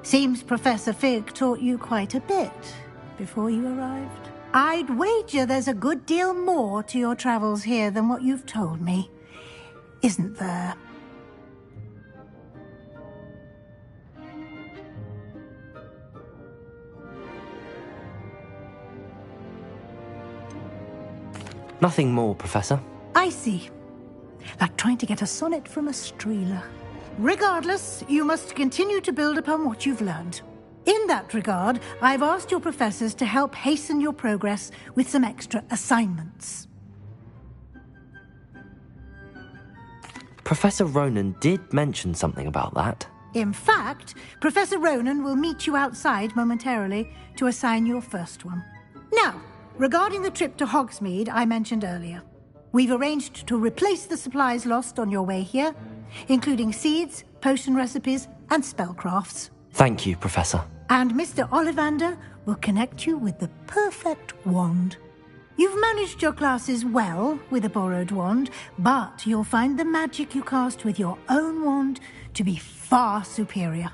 S4: Seems Professor Fig taught you quite a bit before you arrived. I'd wager there's a good deal more to your travels here than what you've told me. Isn't there?
S2: Nothing more, Professor.
S4: I see. Like trying to get a sonnet from a streeler. Regardless, you must continue to build upon what you've learned. In that regard, I've asked your professors to help hasten your progress with some extra assignments.
S2: Professor Ronan did mention something about that.
S4: In fact, Professor Ronan will meet you outside momentarily to assign your first one. Now, regarding the trip to Hogsmeade I mentioned earlier, we've arranged to replace the supplies lost on your way here, including seeds, potion recipes, and spellcrafts.
S2: Thank you, Professor.
S4: And Mr. Ollivander will connect you with the perfect wand. You've managed your classes well with a borrowed wand, but you'll find the magic you cast with your own wand to be far superior.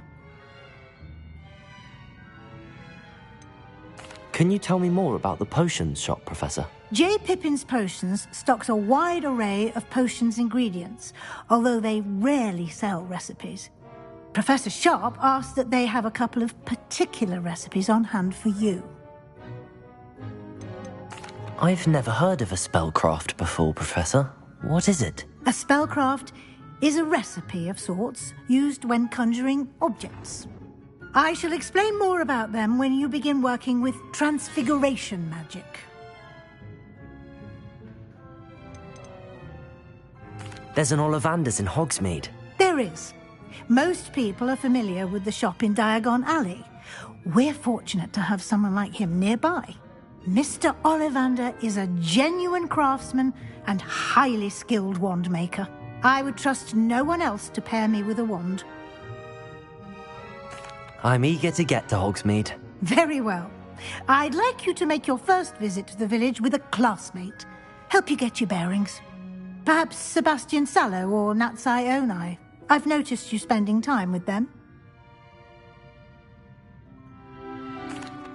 S2: Can you tell me more about the potions shop, Professor?
S4: J. Pippin's Potions stocks a wide array of potions ingredients, although they rarely sell recipes. Professor Sharp asked that they have a couple of particular recipes on hand for you.
S2: I've never heard of a spellcraft before, Professor. What is it?
S4: A spellcraft is a recipe of sorts used when conjuring objects. I shall explain more about them when you begin working with transfiguration magic.
S2: There's an Ollivander's in Hogsmeade.
S4: There is. Most people are familiar with the shop in Diagon Alley. We're fortunate to have someone like him nearby. Mr. Ollivander is a genuine craftsman and highly skilled wand maker. I would trust no one else to pair me with a wand.
S2: I'm eager to get to Hogsmeade.
S4: Very well. I'd like you to make your first visit to the village with a classmate. Help you get your bearings. Perhaps Sebastian Sallow or Natsai Onai. I've noticed you spending time with them.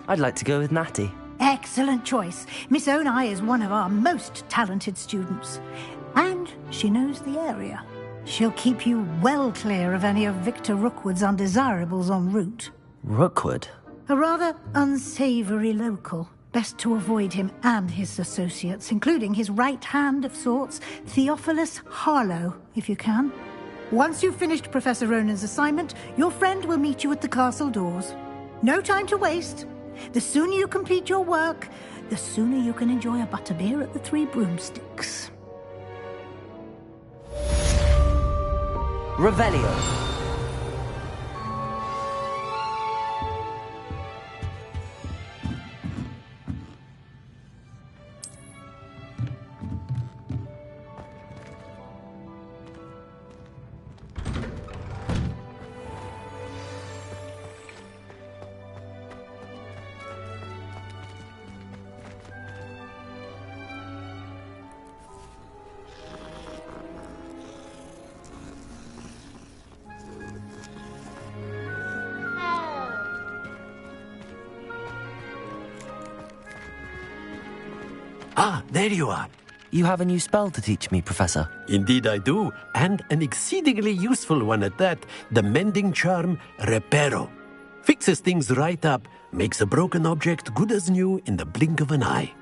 S2: I'd like to go with Natty.
S4: Excellent choice. Miss Onai is one of our most talented students. And she knows the area. She'll keep you well clear of any of Victor Rookwood's undesirables en route.
S2: Rookwood?
S4: A rather unsavoury local. Best to avoid him and his associates, including his right hand of sorts, Theophilus Harlow, if you can. Once you've finished Professor Ronan's assignment, your friend will meet you at the castle doors. No time to waste. The sooner you complete your work, the sooner you can enjoy a butterbeer at the Three Broomsticks.
S2: Revelio.
S19: Ah, there you are.
S2: You have a new spell to teach me, Professor.
S19: Indeed I do, and an exceedingly useful one at that. The mending charm, Reparo. Fixes things right up, makes a broken object good as new in the blink of an eye.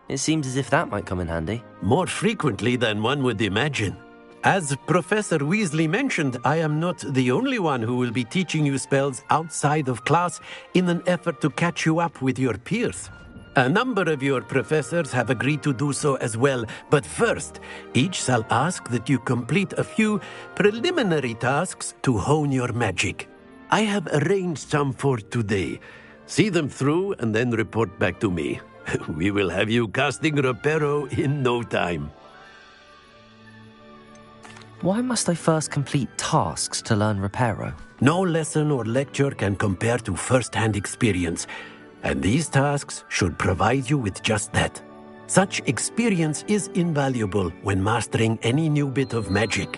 S2: It seems as if that might come in handy.
S19: More frequently than one would imagine. As Professor Weasley mentioned, I am not the only one who will be teaching you spells outside of class in an effort to catch you up with your peers. A number of your professors have agreed to do so as well, but first, each shall ask that you complete a few preliminary tasks to hone your magic. I have arranged some for today. See them through and then report back to me. We will have you casting Reparo in no time.
S2: Why must I first complete tasks to learn Reparo?
S19: No lesson or lecture can compare to first-hand experience. And these tasks should provide you with just that. Such experience is invaluable when mastering any new bit of magic.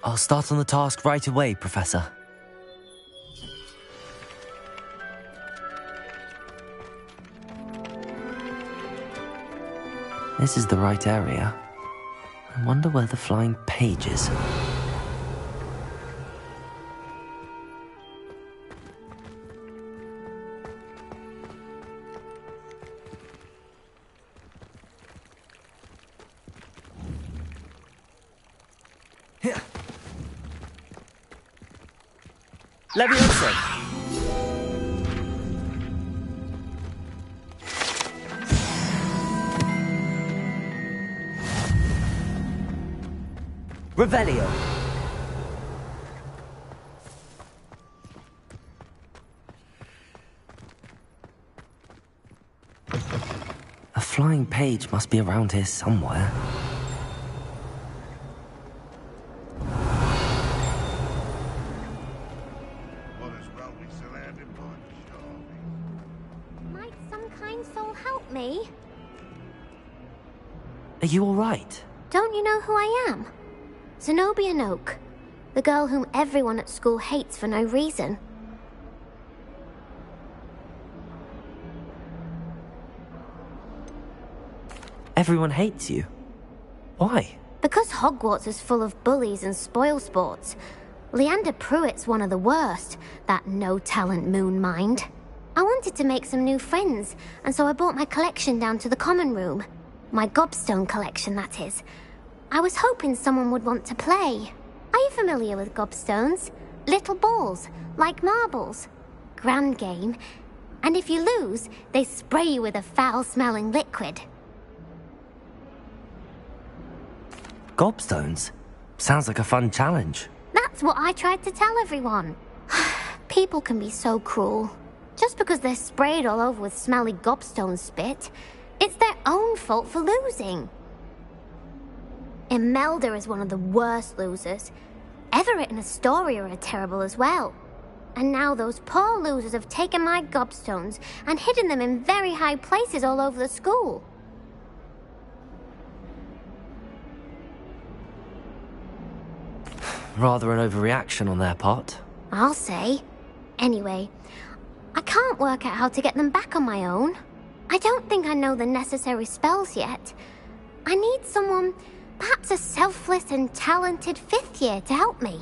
S2: I'll start on the task right away, Professor. This is the right area. I wonder where the flying page is. Leviosa! Revelio! A flying page must be around here somewhere.
S7: Might some kind soul help me?
S2: Are you all right?
S7: Don't you know who I am? Zenobia Noak, the girl whom everyone at school hates for no reason.
S2: Everyone hates you. Why?
S7: Because Hogwarts is full of bullies and spoilsports. Leander Pruitt's one of the worst, that no-talent moon mind. I wanted to make some new friends, and so I brought my collection down to the common room. My gobstone collection, that is. I was hoping someone would want to play. Are you familiar with gobstones? Little balls, like marbles. Grand game. And if you lose, they spray you with a foul-smelling liquid.
S2: Gobstones? Sounds like a fun challenge.
S7: That's what I tried to tell everyone. People can be so cruel. Just because they're sprayed all over with smelly gobstone spit, it's their own fault for losing. Imelda is one of the worst losers. Everett and Astoria are terrible as well. And now those poor losers have taken my gobstones and hidden them in very high places all over the school.
S2: Rather an overreaction on their part.
S7: I'll say. Anyway, I can't work out how to get them back on my own. I don't think I know the necessary spells yet. I need someone, perhaps a selfless and talented 5th year to help me.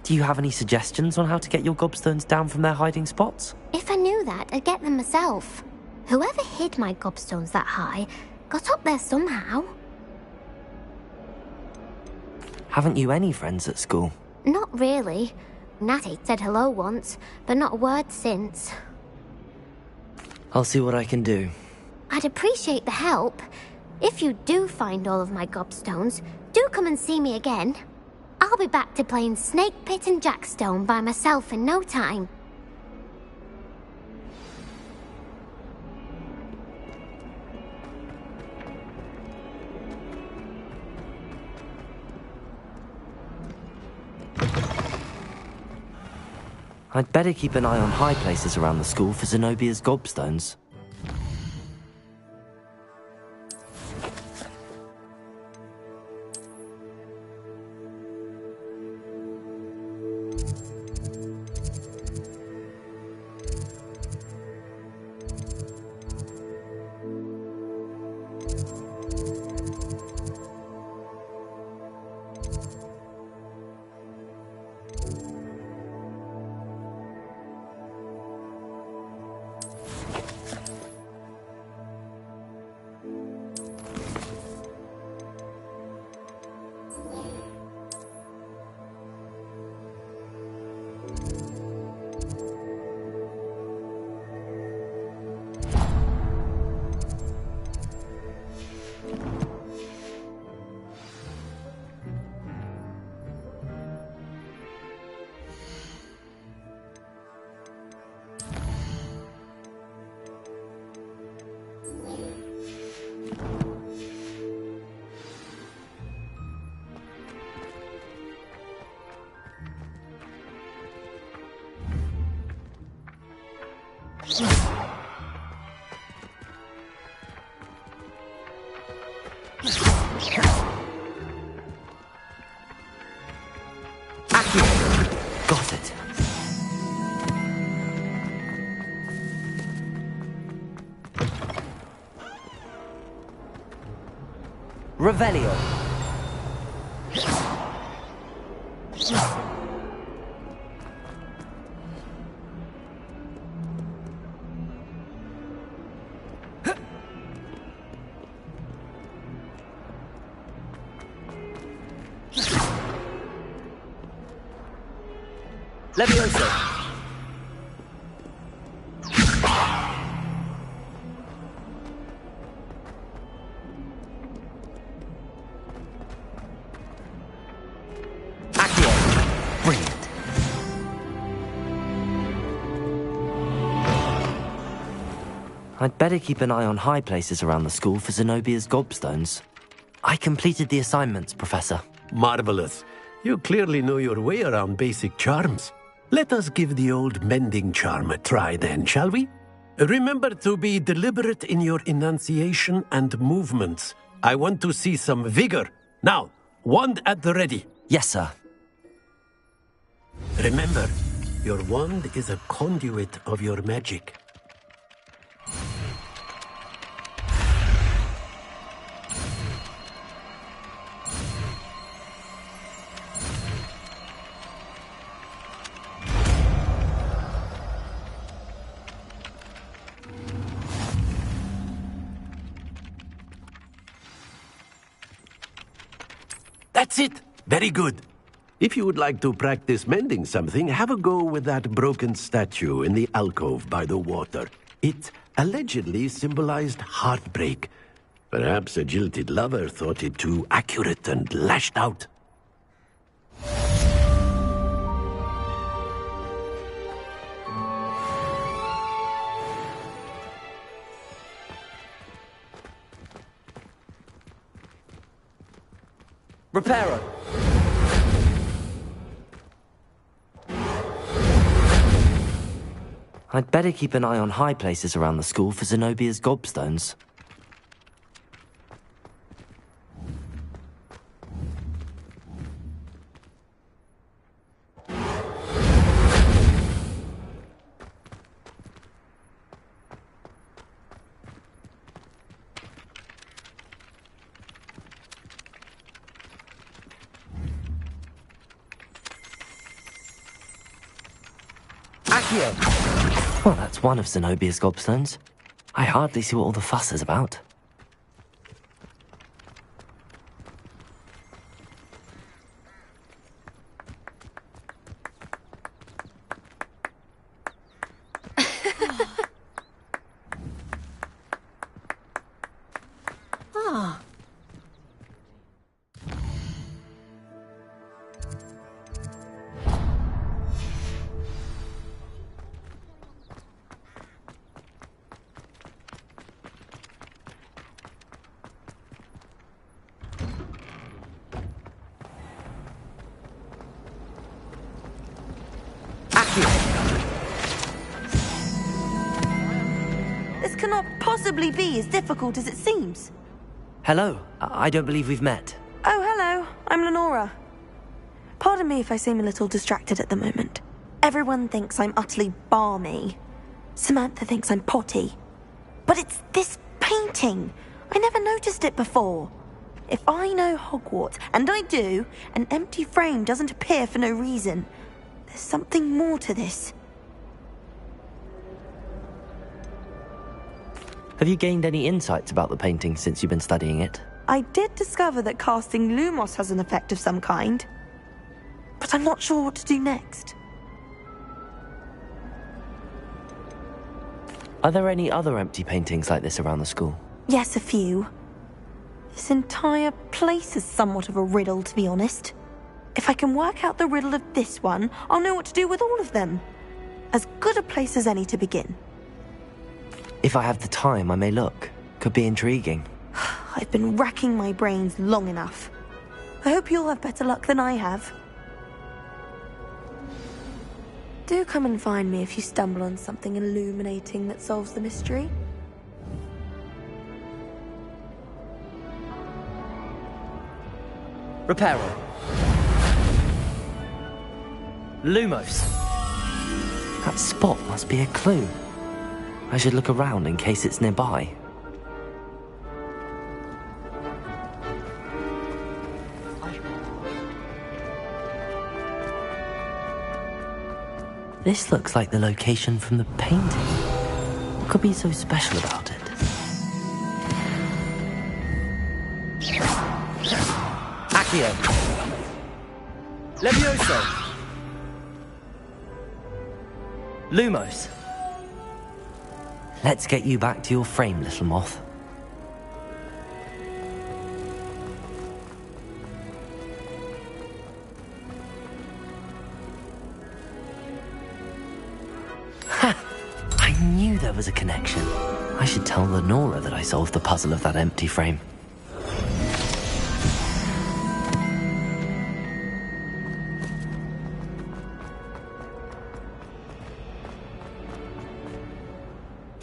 S2: Do you have any suggestions on how to get your gobstones down from their hiding spots?
S7: If I knew that, I'd get them myself. Whoever hid my gobstones that high got up there somehow.
S2: Haven't you any friends at school?
S7: Not really. Natty said hello once, but not a word since.
S2: I'll see what I can do.
S7: I'd appreciate the help. If you do find all of my gobstones, do come and see me again. I'll be back to playing Snake Pit and Jackstone by myself in no time.
S2: I'd better keep an eye on high places around the school for Zenobia's gobstones. Got it. Revelio. Levioso. Accio. Brilliant. I'd better keep an eye on high places around the school for Zenobia's gobstones. I completed the assignments, Professor.
S19: Marvelous. You clearly know your way around basic charms. Let us give the old mending charm a try then, shall we? Remember to be deliberate in your enunciation and movements. I want to see some vigor. Now, wand at the ready.
S2: Yes, sir.
S19: Remember, your wand is a conduit of your magic. That's it! Very good. If you would like to practice mending something, have a go with that broken statue in the alcove by the water. It allegedly symbolized heartbreak. Perhaps a jilted lover thought it too accurate and lashed out.
S2: Reparo! I'd better keep an eye on high places around the school for Zenobia's gobstones. Well, that's one of Zenobia's gobstones. I hardly see what all the fuss is about.
S11: Ah.
S9: This cannot possibly be as difficult as it seems.
S2: Hello, I don't believe we've met.
S9: Oh, hello. I'm Lenora. Pardon me if I seem a little distracted at the moment. Everyone thinks I'm utterly balmy. Samantha thinks I'm potty. But it's this painting. I never noticed it before. If I know Hogwarts, and I do, an empty frame doesn't appear for no reason. There's something more to this.
S2: Have you gained any insights about the painting since you've been studying it?
S9: I did discover that casting Lumos has an effect of some kind. But I'm not sure what to do next.
S2: Are there any other empty paintings like this around the school?
S9: Yes, a few. This entire place is somewhat of a riddle, to be honest. If I can work out the riddle of this one, I'll know what to do with all of them. As good a place as any to begin.
S2: If I have the time, I may look. Could be intriguing.
S9: I've been racking my brains long enough. I hope you'll have better luck than I have. Do come and find me if you stumble on something illuminating that solves the mystery.
S2: Reparo. Lumos. That spot must be a clue. I should look around in case it's nearby. This looks like the location from the painting. What could be so special about it? Accio! Levioso! Lumos! Let's get you back to your frame, little moth. Ha! I knew there was a connection. I should tell Lenora that I solved the puzzle of that empty frame.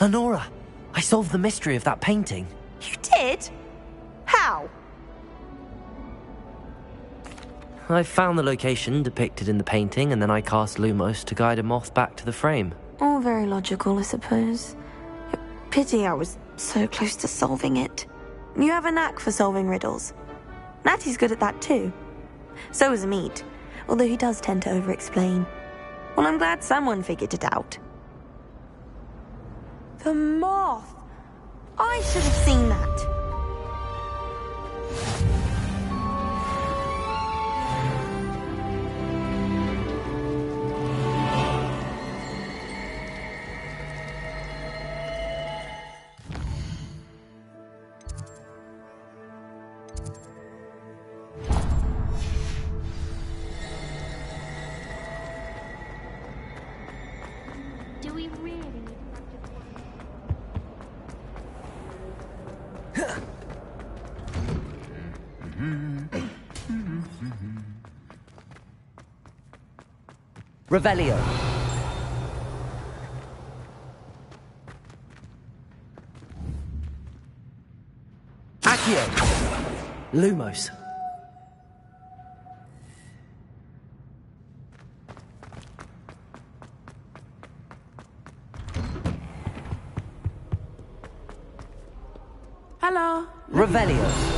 S2: Lenora, I solved the mystery of that painting.
S9: You did? How?
S2: I found the location depicted in the painting, and then I cast Lumos to guide a moth back to the frame.
S9: All very logical, I suppose. Pity I was so close to solving it. You have a knack for solving riddles. Natty's good at that too. So is Amit, although he does tend to over-explain. Well, I'm glad someone figured it out. The moth! I should have seen that.
S2: Revelio. Accio. Lumos.
S18: Hello.
S2: Revelio.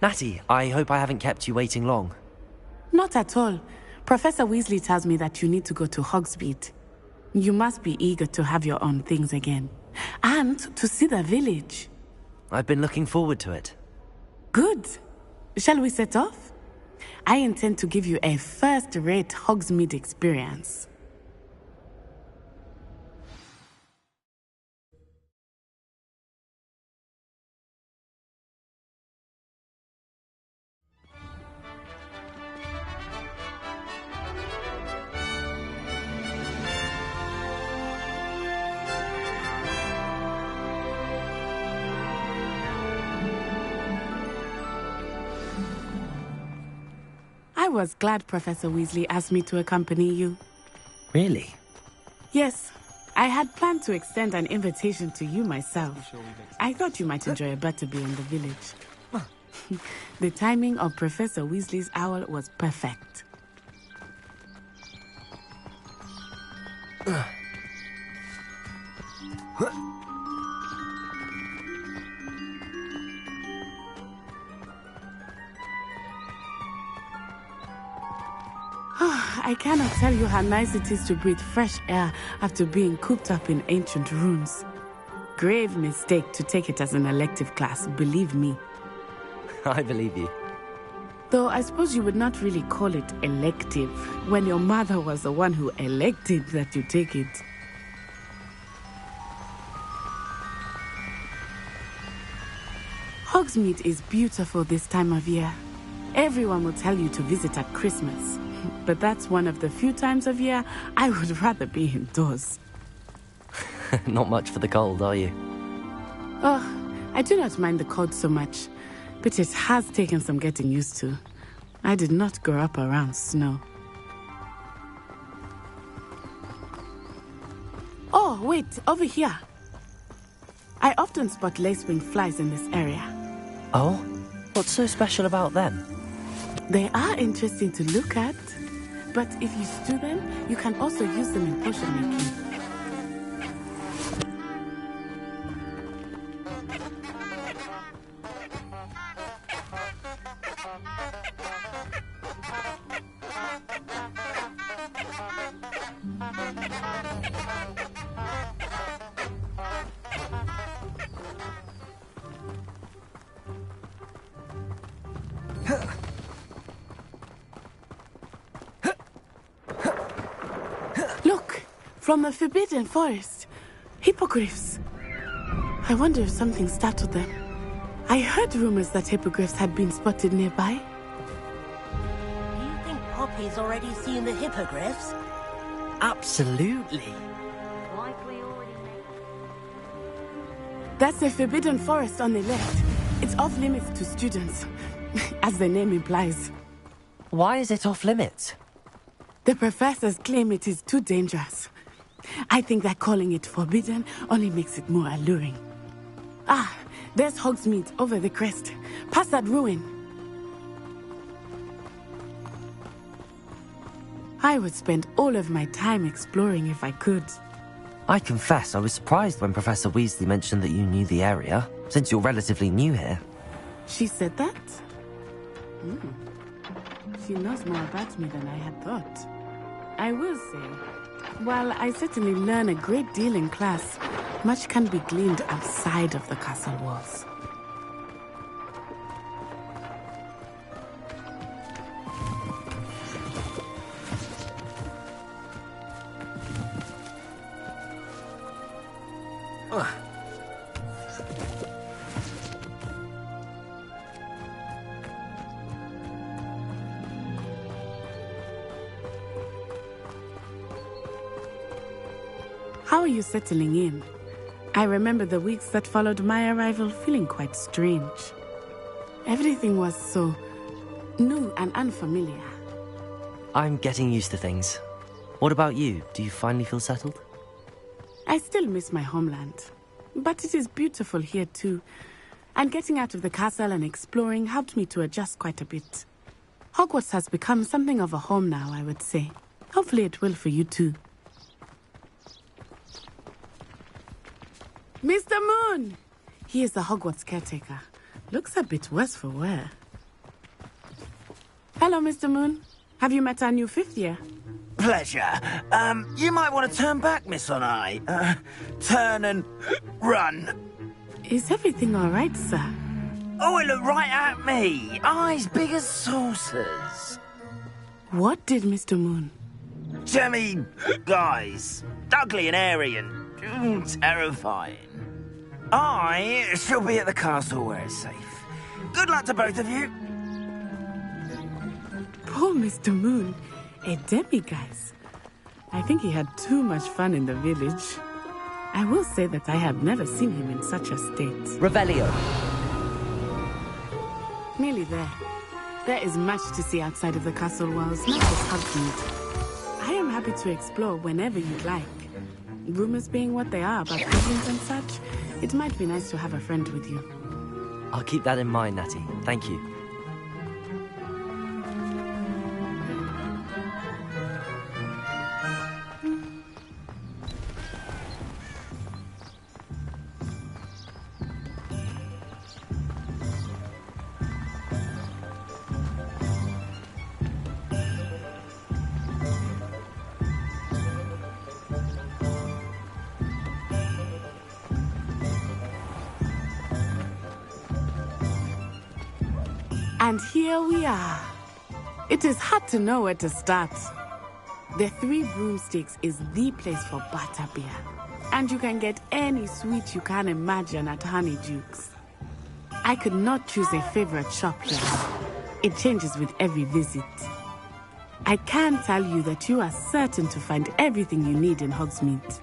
S2: Natty, I hope I haven't kept you waiting long.
S18: Not at all. Professor Weasley tells me that you need to go to Hogsmeade. You must be eager to have your own things again. And to see the village.
S2: I've been looking forward to it.
S18: Good. Shall we set off? I intend to give you a first-rate Hogsmeade experience. I was glad Professor Weasley asked me to accompany you.
S2: Really?
S18: Yes. I had planned to extend an invitation to you myself. I thought you might enjoy a butterbeer in the village. The timing of Professor Weasley's owl was perfect. I cannot tell you how nice it is to breathe fresh air after being cooped up in ancient ruins. Grave mistake to take it as an elective class, believe me.
S2: I believe you.
S18: Though I suppose you would not really call it elective when your mother was the one who elected that you take it. Hogsmeade is beautiful this time of year. Everyone will tell you to visit at Christmas. But that's one of the few times of year I would rather be indoors.
S2: Not much for the cold, are you?
S18: Oh, I do not mind the cold so much, but it has taken some getting used to. I did not grow up around snow. Oh, wait, over here. I often spot lacewing flies in this area.
S2: Oh? What's so special about them?
S18: They are interesting to look at, but if you stew them, you can also use them in potion making. Look, from the Forbidden Forest. Hippogriffs. I wonder if something startled them. I heard rumors that hippogriffs had been spotted nearby.
S10: Do you think Poppy's already seen the hippogriffs?
S2: Absolutely.
S18: That's the Forbidden Forest on the left. It's off limits to students, as the name implies.
S2: Why is it off limits?
S18: The professors claim it is too dangerous. I think that calling it forbidden only makes it more alluring. Ah, there's Hogsmeade over the crest. Past that ruin. I would spend all of my time exploring if I could.
S2: I confess I was surprised when Professor Weasley mentioned that you knew the area, since you're relatively new here.
S18: She said that? She knows more about me than I had thought. I will say, while I certainly learn a great deal in class, much can be gleaned outside of the castle walls. How are you settling in? I remember the weeks that followed my arrival feeling quite strange. Everything was so new and unfamiliar.
S2: I'm getting used to things. What about you? Do you finally feel settled?
S18: I still miss my homeland, but it is beautiful here too. And getting out of the castle and exploring helped me to adjust quite a bit. Hogwarts has become something of a home now, I would say. Hopefully it will for you too. Mr. Moon! He is the Hogwarts caretaker. Looks a bit worse for wear. Hello, Mr. Moon. Have you met our new fifth year?
S5: Pleasure. You might want to turn back, Miss Onai. Turn and run.
S18: Is everything all right, sir?
S5: Oh, it looked right at me. Eyes big as saucers.
S18: What did Mr. Moon?
S5: Jemmy, guys. Ugly and airy and terrifying. I shall be at the castle where it's safe. Good luck to both of you.
S18: Poor Mr. Moon. A demiguise. I think he had too much fun in the village. I will say that I have never seen him in such a state.
S2: Revelio.
S18: Nearly there. There is much to see outside of the castle walls, not just Hogsmeade. I am happy to explore whenever you'd like. Rumors being what they are about goblins and such, it might be nice to have a friend with you.
S2: I'll keep that in mind, Natty. Thank you.
S18: And here we are. It is hard to know where to start. The Three Broomsticks is the place for butterbeer. And you can get any sweet you can imagine at Honeydukes. I could not choose a favorite shop here. It changes with every visit. I can tell you that you are certain to find everything you need in Hogsmeade.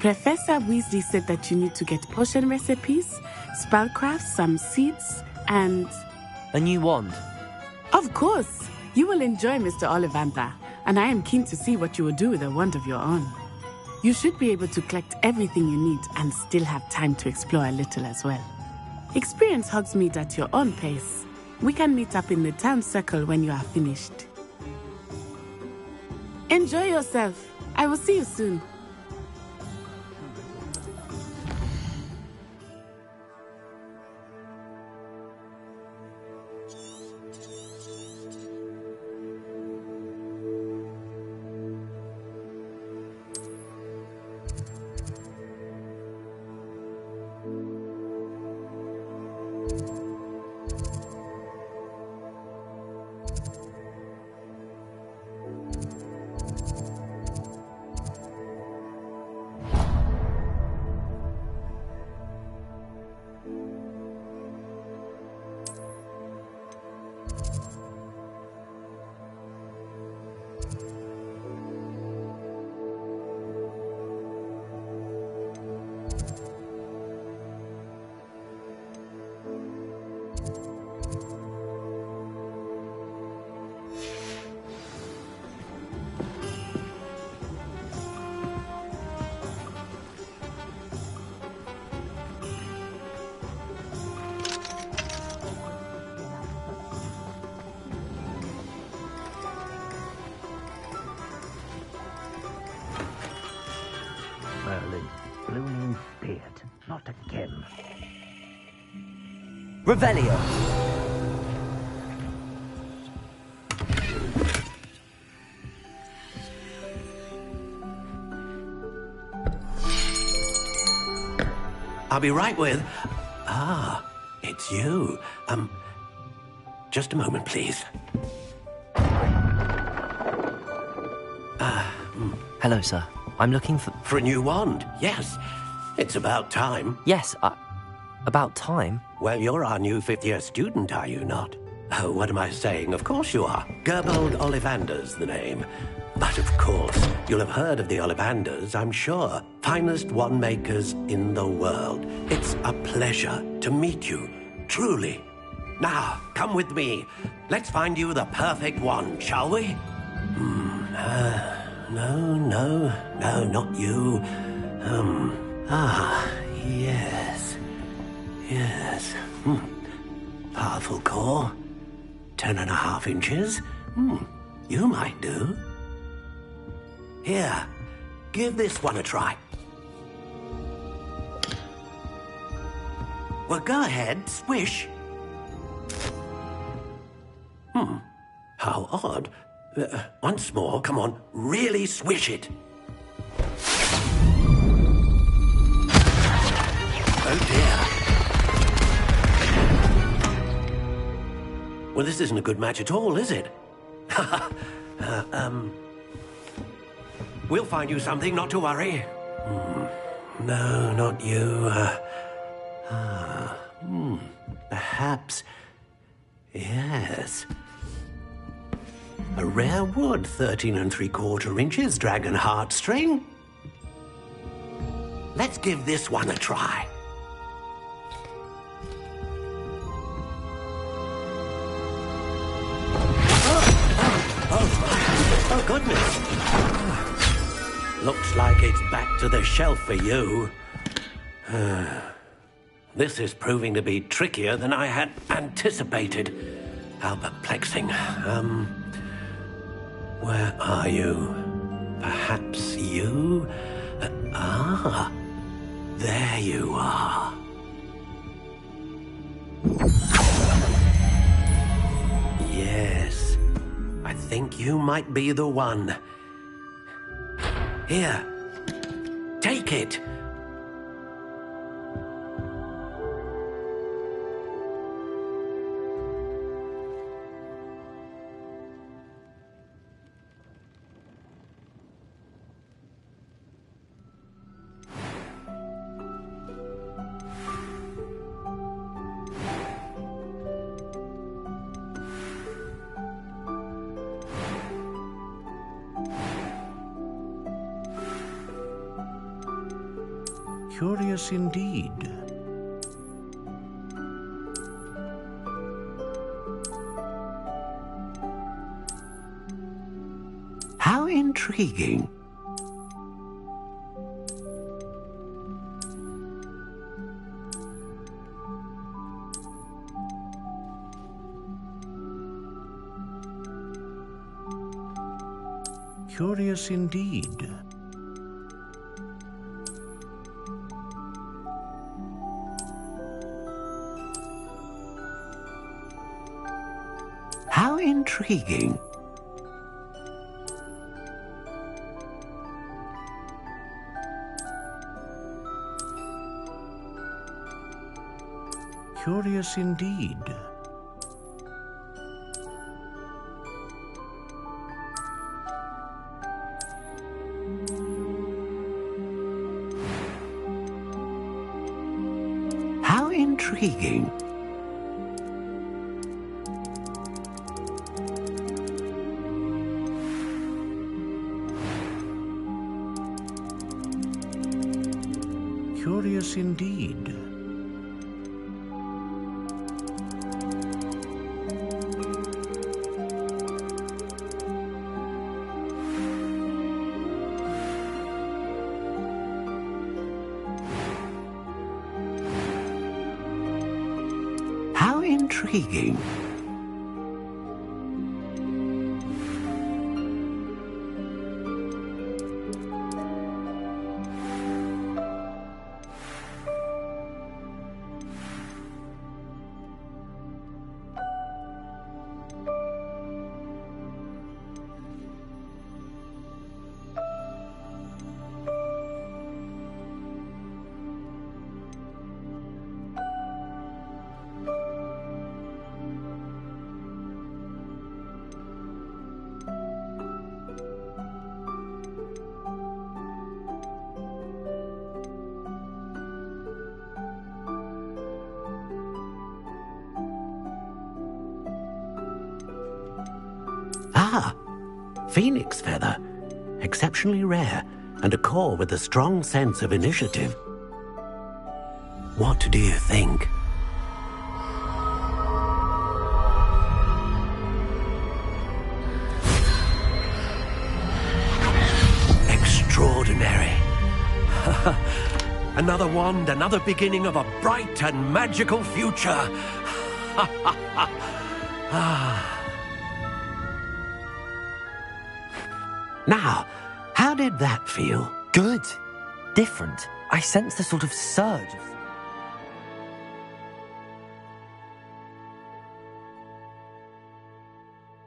S18: Professor Weasley said that you need to get potion recipes, spellcraft, some seeds, and...
S2: A new wand?
S18: Of course! You will enjoy Mr. Ollivander, and I am keen to see what you will do with a wand of your own. You should be able to collect everything you need and still have time to explore a little as well. Experience Hogsmeade at your own pace. We can meet up in the town circle when you are finished. Enjoy yourself. I will see you soon.
S2: Revelio.
S19: I'll be right with... Ah, it's you. Just a moment, please.
S2: Hello, sir. I'm looking for...
S19: For a new wand, yes. It's about time.
S2: Yes, about time?
S19: Well, you're our new fifth-year student, are you not? Oh, what am I saying? Of course you are. Gerbold Ollivander's the name. But of course, you'll have heard of the Ollivanders, I'm sure. Finest wand makers in the world. It's a pleasure to meet you, truly. Now, come with me. Let's find you the perfect wand, shall we? No, not you. Yes. Powerful core. 10.5 inches. You might do. Here, give this one a try. Well, go ahead, swish. How odd. Once more, come on, really swish it. Oh dear. Well, this isn't a good match at all, is it? We'll find you something, not to worry. No, not you. Perhaps... Yes. A rare wood, 13 3/4 inches, dragon heartstring. Let's give this one a try. Oh, goodness. Looks like it's back to the shelf for you. This is proving to be trickier than I had anticipated. How perplexing. Where are you? Perhaps you? There you are. Yes, I think you might be the one. Here, take it.
S13: Curious indeed.
S19: How intriguing.
S13: Curious indeed.
S19: How intriguing.
S13: Curious indeed.
S19: How intriguing.
S13: Curious indeed.
S19: How intriguing. Ah, phoenix feather. Exceptionally rare, and a core with a strong sense of initiative. What do you think? Extraordinary. Another wand, another beginning of a bright and magical future. Now, how did that feel?
S2: Good. Different. I sensed a sort of surge of